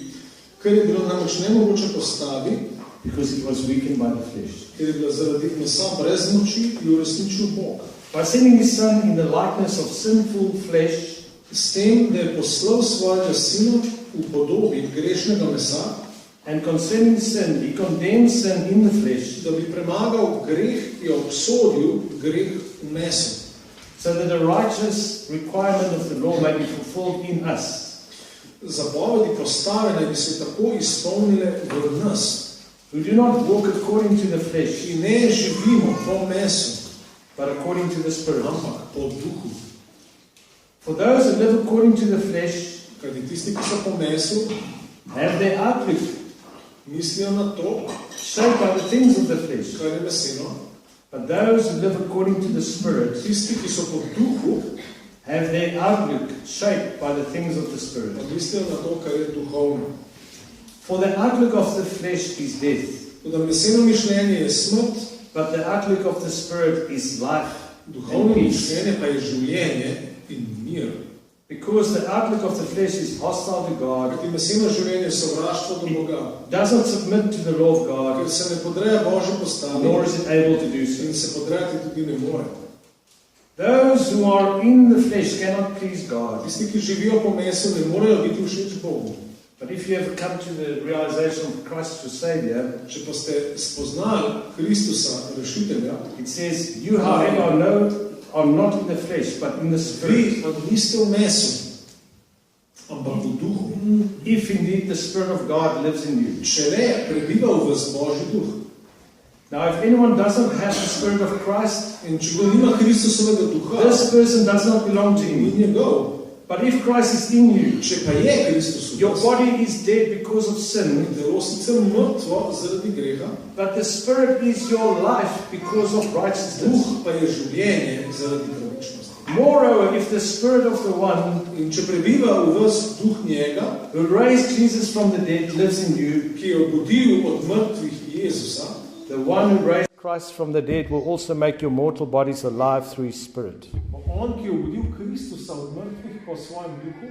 Ker je bilo namreč nemogoče postavi, because it was weakened by the flesh. ker je bila zaradi mesa brez moči, je uresničil Bog. By sending His Son in the likeness of sinful flesh, S tem, da je poslal svojega sina v podobi grešnega mesa, and concerning sin, He condemned sin in the flesh, da bi premagal greh, je obsodil greh v mesu. so that the righteous requirement of the law may be fulfilled in us, Zapovedi postave naj bi se tako izpolnile v nas, who do not walk according to the flesh, ki ne živimo po mesu, but according to the Spirit. ampak po duhu. For those who live according to the flesh Kajti tisti, ki so po mesu, have their outlook mislijo na to, shaped by the things of the flesh. kar je meseno. But those who live according to the Spirit Tisti, ki so po duhu, have their outlook shaped by the things of the Spirit. pa mislijo na to, kar je duhovno. For the outlook of the flesh is death, Toda meseno mišljenje je smrt, but the outlook of the Spirit is life duhovno and peace. mišljenje pa je življenje in mir. Because the outlook of the flesh is hostile to God, Kajti meseno življenje je sovraštvo do Boga, does not submit to the law of God, ker se ne podreja Božji postavi nor is it able to do so. in se podrejati tudi ne more. Those who are in the flesh cannot please God. Tisti, ki živijo po mesu, ne morejo biti všeč Bogu. But if you ever come to the realization of Christ your Savior, Če pa ste spoznali Kristusa, rešitelja, it says, you however are not in the flesh, but in the Spirit. vi pa niste v mesu, ampak v duhu. If indeed the Spirit of God lives in you. Če ne, prebiva v vas Božji duh. Now, if anyone doesn't have the Spirit of Christ, In če kdo nima Kristusovega duha, this person does not belong to ni him. njegov. But if Christ is in you, Če pa je Kristus v your vas, body is dead because of sin, telo sicer mrtvo zaradi greha, but the Spirit is your life because of righteousness. duh pa je življenje zaradi pravičnosti. Moreover, if the Spirit of the one In če prebiva v vas duh njega, who raised Jesus from the dead lives in you, ki je obudil od mrtvih Jezusa, the one who raised Christ from the dead will also make your mortal bodies alive through his Spirit. on, ki je obudil Kristusa od mrtvih po svojem duhu,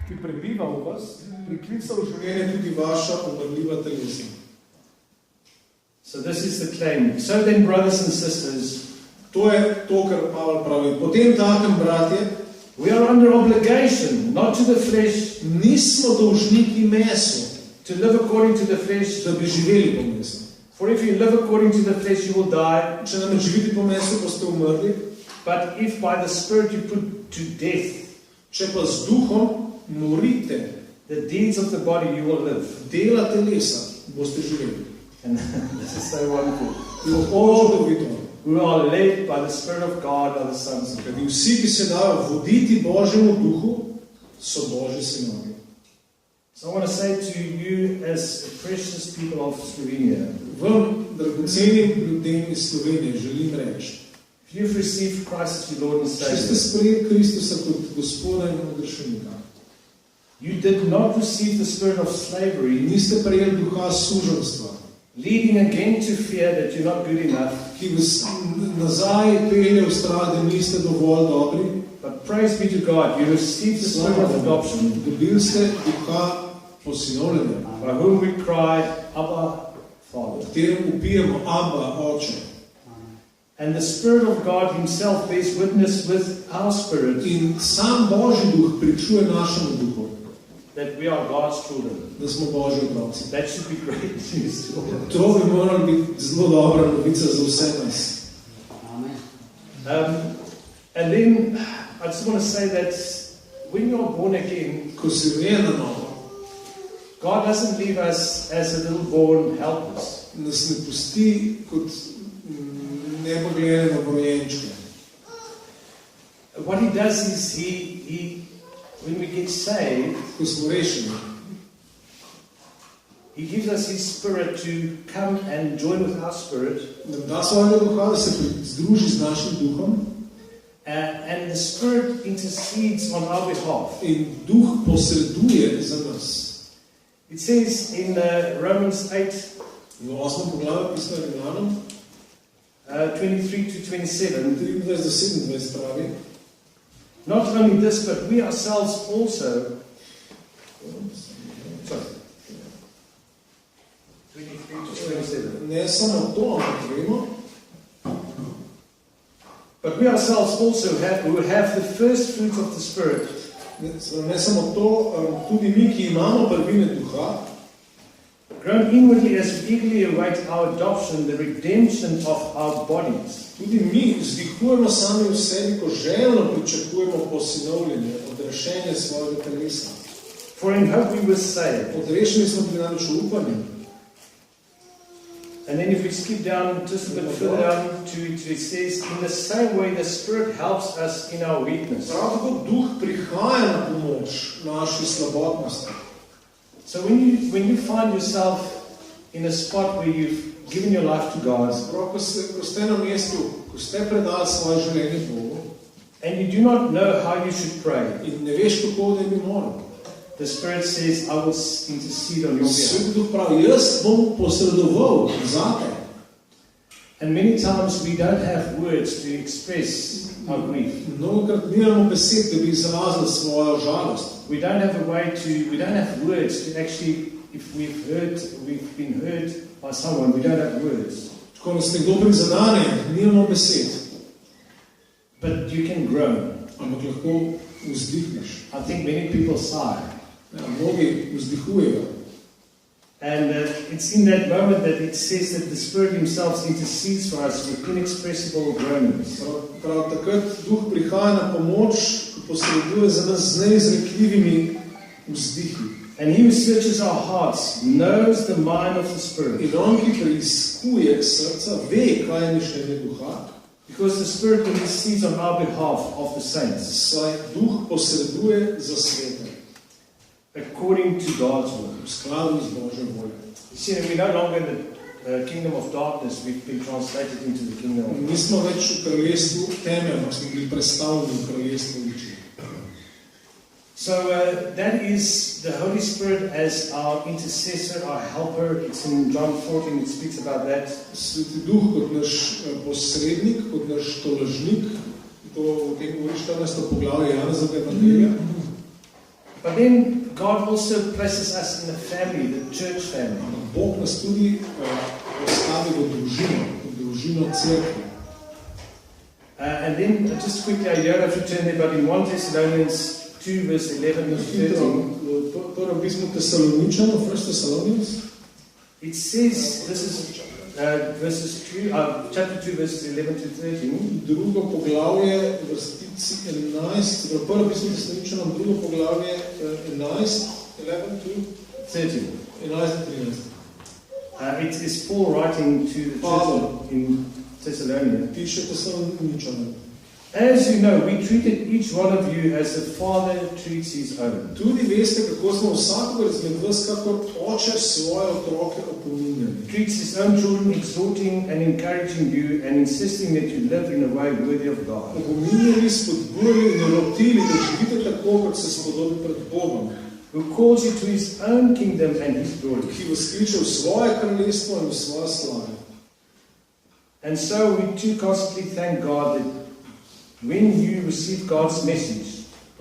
ki prebiva v vas, priklical v življenje tudi vaša umrljiva telesa. So this is the claim. So then, brothers and sisters, To je to, kar Pavel pravi. Potem takem, bratje, we are under obligation, not to the flesh, nismo dolžniki mesu, to live according to the flesh. da bi živeli po mesu. For if you live according to the flesh, you will die. Če nam živeti po mesu, boste umrli. But if by the Spirit you put to death Če pa z duhom morite the deeds of the body, you will live. dela telesa, boste živeli. And this is so wonderful. All čudovito. Who are led by the Spirit of God are the sons of God. Kajti vsi, ki se dajo voditi Božjemu duhu, so Božji sinovi. So I want to say to you as precious people of Slovenia, Vam, dragocenim ljudem iz Slovenije, želim reči, if you've received Christ as your Lord and če ste Savior, sprejeli Kristusa kot Gospoda in odrešenika, you did not receive the spirit of slavery, niste prejeli duha suženjstva, leading again to fear that you're not good enough, ki vas nazaj pelje v strah, da niste dovolj dobri. but praise be to God, you received the spirit of adoption, Dobili ste duha posinovljenja, by whom we cry, Abba, Father. v katerem upijemo Abba, Oče. And the Spirit of God himself bears witness with our spirit In sam Božji duh pričuje našemu duhu, that we are God's children. da smo Božji otroci. That should be great news to all. To bi morala biti zelo dobra novica za vse nas. And then I just want to say that when you are born again, Ko si rojen na novo, God doesn't leave us as a little born helpless. nas ne pusti kot nepogledane novorojenčke. What he does is he when we get saved, Ko smo rešeni, he gives us his spirit to come and join with our spirit. nam da svojega duha, da se združi z našim duhom, And the Spirit intercedes on our behalf. in duh posreduje za nas. It says in Romans 8, V 8. poglavju pisma Rimljanom, 23 to 27, 23 do 27 pravi, not only this, but we ourselves also, sorry, 23 to 27, ne samo to, ampak vemo, but we ourselves also who have the first fruits of the Spirit, ne samo to, tudi mi, ki imamo prvine duha, grown inwardly as we eagerly await our adoption, the redemption of our bodies. tudi mi vzdihujemo sami v sebi, ko željno pričakujemo posinovljenje, odrešenje svojega telesa. For in hope we were saved. Odrešeni smo bili namreč v upanju. And then if we skip down just a bit further down to it says, in the same way the Spirit helps us in our weakness. Prav tako Duh prihaja na pomoč naši slabotnosti. So when you find yourself in a spot where you've given your life to God, Prav, ko ste na mestu, ko ste predali svoje življenje Bogu, and you do not know how you should pray, in ne veš, kako da bi moral, the Spirit says, I will intercede on your behalf. Sveti Duh pravi, jaz bom posredoval zate. And many times we don't have words to express our grief. Mnogokrat nimamo besed, da bi izrazili svojo žalost. We don't have words to actually, if we've been hurt by someone, we don't have words. Ko nas nekdo prizadene, nimamo besed. But you can groan. Ampak lahko vzdihneš. I think many people sigh. Ja, mnogi vzdihujejo. And it's in that moment that it says that the Spirit Himself intercedes for us with inexpressible groanings. Prav takrat Duh prihaja na pomoč, ko posreduje za nas z neizrekljivimi vzdihi. And He who searches our hearts knows the mind of the Spirit. In on, ki preiskuje srca, ve, kaj je mišljenje Duha. Because the Spirit intercedes on our behalf of the saints. Saj Duh posreduje za svete. According to God's will. V skladu z Božjo voljo. You see, we're no longer in the kingdom of darkness, we've been translated into the kingdom of God. Nismo več v kraljestvu teme, ampak smo bili prestavljeni v kraljestvu luči. So that is the Holy Spirit as our intercessor, our helper. It's in John 14, it speaks about that. Sveti Duh kot naš posrednik, kot naš tolažnik, to v tem govori 14. poglavje Janezovega Evangelija. But then God also places us in the family, the church family. Bog nas tudi postavi v družino cerkve. And then just quickly, I don't have to turn there, but in 1 Thessalonians 2 verse 11 and 13. Torej v pismu Tesaloničanov, 1 Thessalonians, it says, this is chapter 2 verses 11 to 13. Drugo poglavje, vrstici 11, prvo pismo Tesaloničanom, drugo poglavje 11, 11 to 13. 11 to 13. It is Paul writing to the church in Thessalonica. Piše Tesaloničanom. As you know, we treated each one of you as a father treats his own. Tudi veste, kako smo vsakogar izmed vas, kakor oče svoje otroke opominjali. Treats his own children, exhorting and encouraging you and insisting that you live in a way worthy of God. Opominjali, spodbujali in rotili, da živite tako, kot se spodobi pred Bogom. Who calls you to his own kingdom and his glory. Ki vas kliče v svoje kraljestvo in v svoje slave. And so we too constantly thank God that when you receive God's message,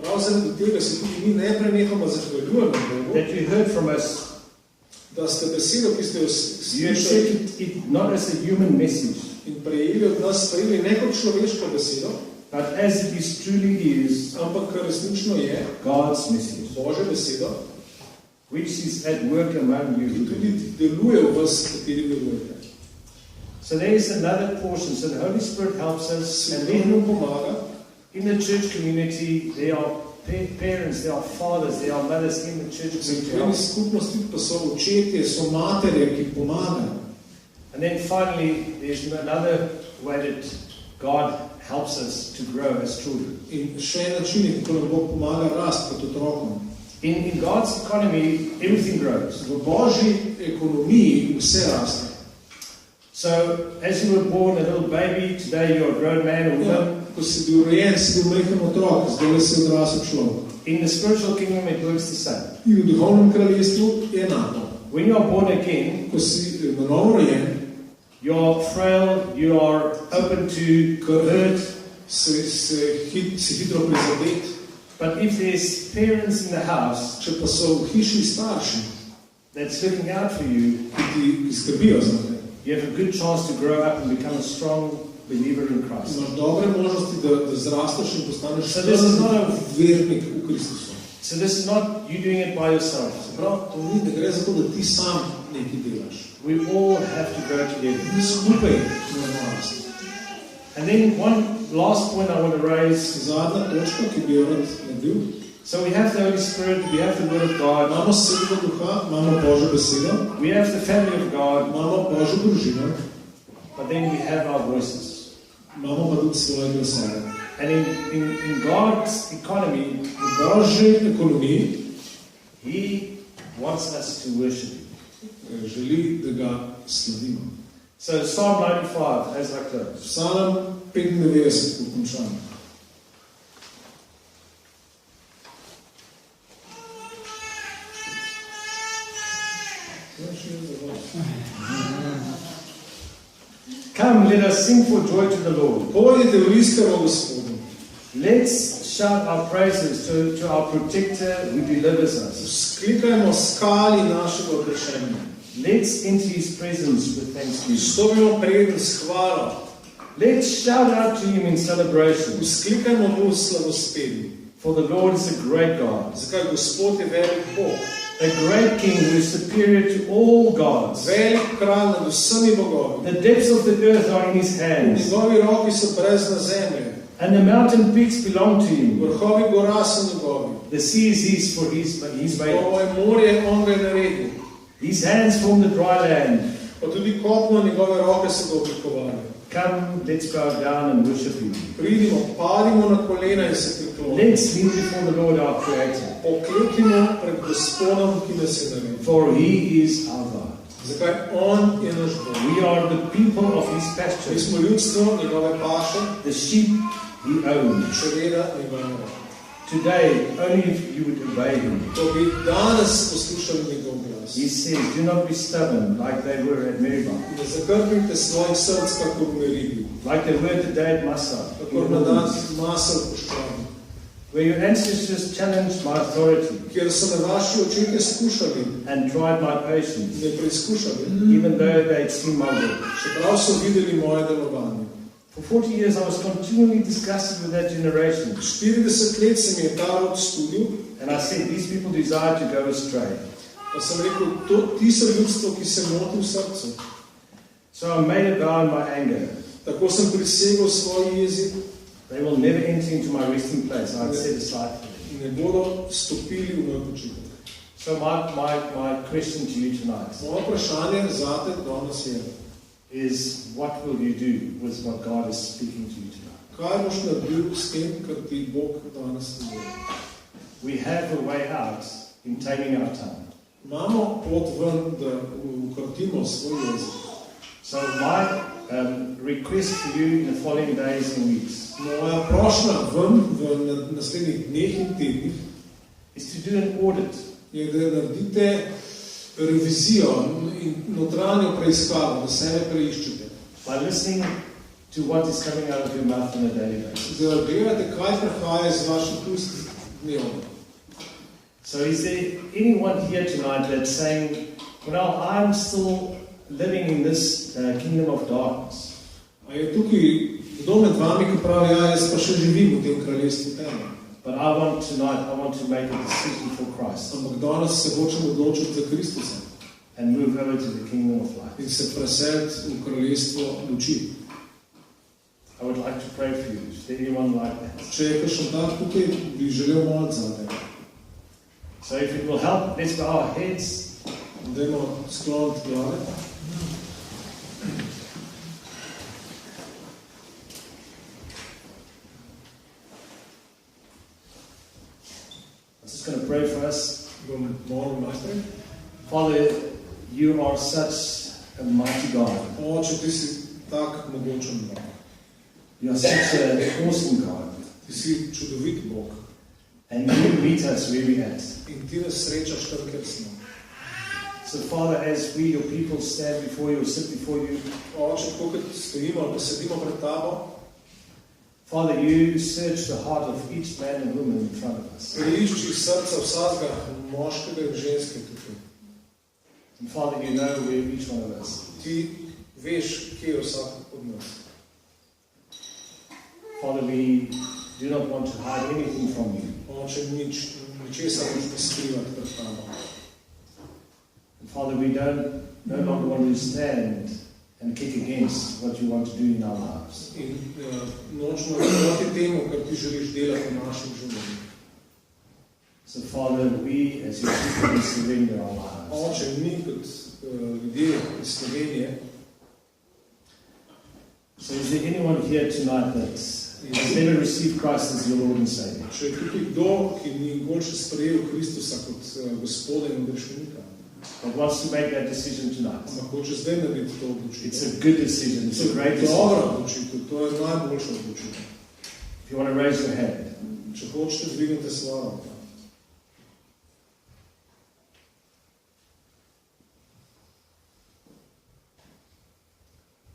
prav zaradi tega se tudi mi neprenehoma zahvaljujemo Bogu, that you heard from us, da ste besedo, ki ste jo you accepted it not as a human message, in prejeli od nas, sprejeli ne kot človeško besedo, but as it is truly is, ampak kar resnično je God's message, Božja besedo, which is at work among you. ki tudi deluje v vas, kateri delujete. So there is another portion. So the Holy Spirit helps us, and then in the church community, there are parents, there are fathers, there are mothers in the church community. And then finally, there's another way that God helps us to grow as children. In God's economy, everything grows. So, as you were born a little baby, today you're a grown man or woman. In the spiritual kingdom, it works the same. When you are born again, you're frail, you are open to hurt. But if there's parents in the house that's looking out for you, you have a good chance to grow up and become a strong believer in Christ. So this is not you doing it by yourself. We all have to grow together. And then one last point I want to raise. So we have the Holy Spirit, we have the Word of God, Imamo Svetega Duha, imamo Božjo besedo, we have the family of God, imamo Božjo družino, but then we have our voices. imamo pa tudi svoje glasove. And in God's economy, V Božji ekonomiji He wants us to worship Him. želi, da ga slavimo. So Psalm 95, as I close. Psalm 95 pokončamo. Come, let us sing for joy to the Lord. Pojdite v iskaro Gospodu. Let's shout our praises to our protector who delivers us. Vzklikajmo skali našega odrešenja. Let's enter His presence with thanksgiving. Stopimo pred s hvalo. Let's shout out to Him in celebration. Vzklikajmo mu slavospevje. For the Lord is a great God, Zakaj Gospod je velik Bog. a great King who is superior to all gods. Velik kralj nad vsemi bogovi. The depths of the earth are in His hands, Njegovi roki so brezna zemlje. and the mountain peaks belong to Him. Vrhovi gora so njegovi. The sea is His, for He's made it. Ovo je morje, on ga je naredil. His hands form the dry land. Pa tudi kopno, njegove roke so ga oblikovali. Come, let's bow down and worship Him. Pridimo, padimo na kolena in se priklonimo. Let's kneel before the Lord our Creator, Pokleknimo pred Gospodom, ki nas je naredil. for He is our God. Zakaj on je naš Bog. We are the people of His Mi pasture, smo ljudstvo, njegove paše, the sheep He owns. čreda njegove roke. Today, only if you would obey Him. Ko bi danes poslušali njegov glas. He says, do not be stubborn like they were at Meribah, Ne zakrpite svojih src, kako v Meribah. like they were the day at Massah, Tako na dan masa v puščavi. where your ancestors challenged my authority Kjer so me vaši očetje skušali, and tried my patience, me preizkušali, even though they had seen my work. čeprav so videli moje delovanje. For 40 years I was continually disgusted with that generation, 40 let se mi je ta rod studil, and I said, these people desire to go astray. pa sem rekel, ti so ljudstvo, ki se moti v srcu. So I made a vow in my anger. Tako sem prisegel svoj jezik, They will never enter into my resting place I had set aside for them. ne bodo stopili v moj počitek. So my question to you tonight Moje vprašanje zate danes je, is, what will you do with what God is speaking to you tonight? kaj boš naredil s tem, kar ti Bog danes naredil? We have a way out in taming our tongue. Imamo pot ven, da ukratimo svoj jezik. So my request for you in the following days and weeks Moja prošnja ven v naslednjih dneh in tednih is to do an audit je, da naredite revizijo in notranjo preiskavo, da sebe preiščete. by listening to what is coming out of your mouth on a daily basis. Da gledate, kaj prihaja iz vaših ust dnevno. So is there anyone here tonight that's saying, well, I'm still living in this kingdom of darkness? A je tukaj kdo med vami, ki pravi, ja, jaz pa še živim v tem kraljestvu teme. But I want to make a decision for Christ Ampak danes se hočem odločiti za Kristusa and move over to the kingdom of light. in se preseliti v kraljestvo luči. I would like to pray for you. Is there anyone like that? Če je kakšen tak tukaj, bi želel moliti za te. So if it will help, let's bow our heads. Dajmo skloniti glave. I'm just going to pray for us. Bom molil najprej. Father, you are such a mighty God. Oče, ti si tak mogočen Bog. You are such an awesome God. Ti si čudovit Bog. And you meet us where we're at. In ti nas srečaš tam, kjer smo. So Father, as we, your people, stand before you or sit before you, Oče, tako kot stojimo ali sedimo pred tabo, Father, you search the heart of each man and woman in front of us. preišči srca vsakega moškega in ženske tukaj. And Father, you know where each one of us. Ti veš, kje je vsak od nas. Father, we do not want to hide anything from you. Oče, ničesar ne skrivati pred tabo. And Father, we no longer want to stand and kick against what you want to do in our lives. In nočemo proti temu, kar ti želiš delati v našem življenju. So Father, we as your people we surrender our lives. Oče, mi kot ljudje iz Slovenije. So is there anyone here tonight that has never received Christ as your Lord and Savior? Če je tukaj kdo, ki ni nikoli še sprejel Kristusa kot Gospoda in odrešenika, that wants to make that decision tonight. ampak hoče zdaj narediti to odločitev. It's a good decision. It's a great Dobra decision. odločitev, to je najboljša odločitev. If you want to raise your hand. Če hočete, dvignite svojo roko.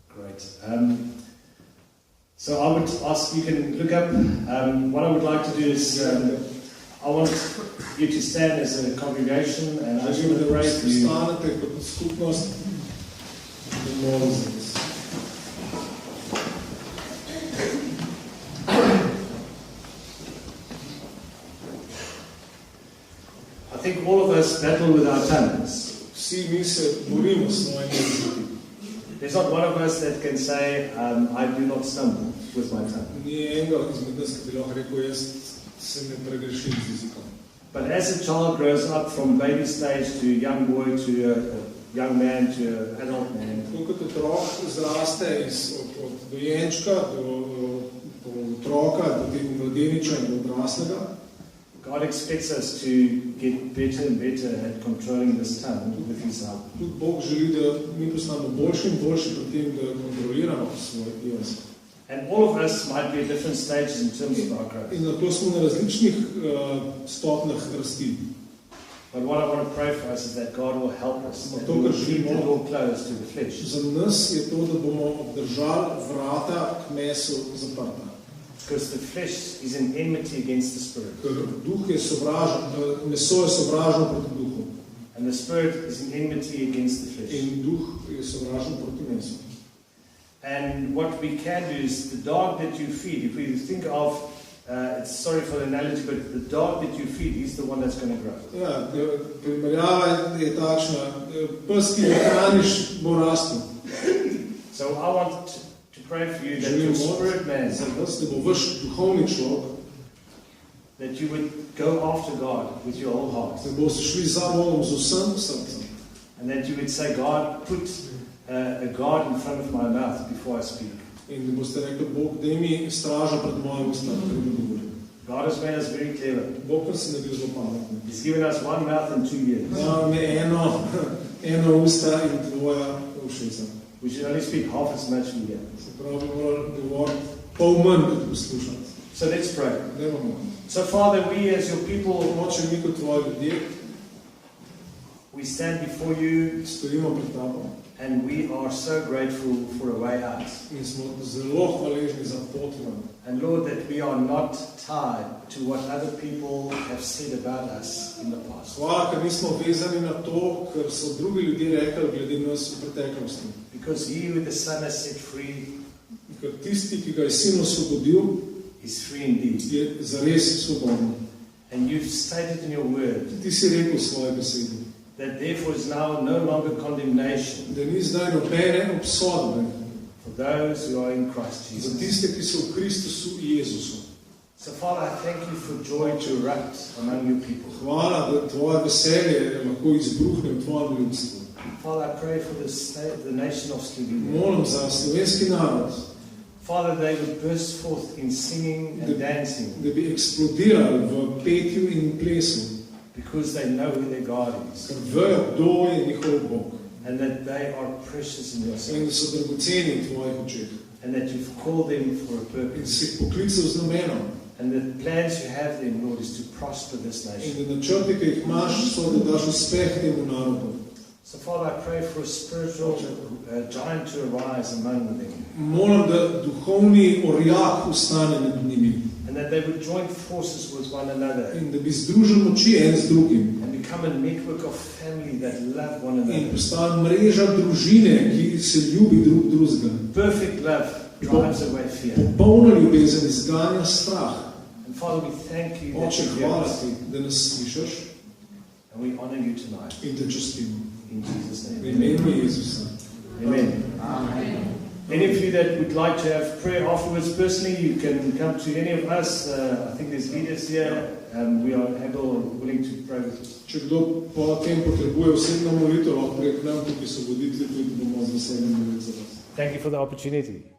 Great. So I would ask, you can look up. What I would like to do is, I want you to stand as a congregation and I just want to pray for you. Stanete kot skupnost in molim za vas. I think all of us battle with our tongues. Vsi mi se borimo s svojimi jeziki. There's not one of us that can say, I do not stumble with my tongue. Ni enega izmed nas, ki bi lahko rekel, jaz se ne pregrešim z jezikom. But as a child grows up from baby stage to young boy to a young man to an adult man, Tako kot otrok zraste od dojenčka do otroka, do tega mladeniča in do odraslega, God expects us to get better and better at controlling this tongue with His help. tudi Bog želi, da mi postanemo boljši in boljši pri tem, da kontroliramo svoj jezik. And all of us might be at different stages in terms of our growth. In zato smo na različnih stopnjah rasti. But what I want to pray for us is that God will help us, that To, He will kar keep the želimo- door closed to the flesh. Za nas je to, da bomo obdržali vrata k mesu zaprta. Because the flesh is in enmity against the Spirit. Ker duh je sovražen, meso je sovražno proti duhu. And the Spirit is in enmity against the flesh. In duh je sovražen proti mesu. And what we can do is the dog that you feed, if we think of, it's sorry for the analogy, but the dog that you feed is the one that's going to grow. Ja, primerjava je takšna, pes, ki ga hraniš, bo rastel. So I want to pray for you that Želim your spirit man, za vas, da bo vaš duhovni človek, that you would go after God with your whole heart. da boste šli za Bogom z vsem srcem. And that you would say, God, put a guard in front of my mouth before I speak. In da boste rekli, Bog, daj mi straža pred mojim ustom, preden govorim. God has made us very clever. Bog pa se ne bil zelo pametni. He's given us one mouth and 2 ears. Dal mi eno usta in dvoja ušesa. We should only speak half as much we hear. Se pravi, bi morali govoriti pol manj, kot poslušati. So let's pray. Dajmo malo. So Father, we as your people, Oče, mi kot tvoji ljudje we stand before you stojimo pred tabo and we are so grateful for a way out. in smo zelo hvaležni za pot ven. And Lord, that we are not tied to what other people have said about us in the past. Hvala, ker nismo vezani na to, kar so drugi ljudje rekli glede nas v preteklosti. Because He who the Son has set free Ker tisti, ki ga je Sin osvobodil, is free indeed. je zares svoboden. And you've stated in your word Ti si rekel v svoji besedi, that therefore is now no longer condemnation da ni zdaj nobene obsodbe for those who are in Christ za Jesus. tiste, ki so v Kristusu Jezusu. So Father, I thank you for joy to erupt among your people. Hvala, da tvoje veselje lahko izbruhne v tvojem ljudstvu. Father, I pray for the state, the nation of Slovenia. Molim za slovenski narod, Father, they would burst forth in singing and dancing da bi eksplodirali v petju in plesu, because they know who their God is ker vejo, kdo je njihov Bog and that they are precious in your sight in da so dragoceni v tvojih očeh. and that you've called them for a In purpose. si jih poklical z namenom. And the plans you have them, Lord, is to prosper this In nation. da načrti, ki jih imaš, so, da daš uspeh temu narodu. So Father, I pray for a spiritual giant to arise among them Molim, da duhovni orjak ustane med njimi and that they would join forces with one another in da bi združili moči en z drugim and become a network of family that love one in another. postane mreža družine, ki se ljubi drug drugega. Perfect love drives away fear. Popolna ljubezen izganja strah. And Father, we thank you that Oče, you hear hvala us ti, da nas slišaš and we honor you tonight. in te častimo. In Jesus' V name. imenu Jezusa. Amen. Any of you that would like to have prayer afterwards personally, you can come to any of us. I think there's leaders here. we are able and willing to pray with you. Če kdo po tem potrebuje osebno molitev, lahko prek nam, tukaj so voditelji, tudi bomo z veseljem molili za vas. Thank you for the opportunity.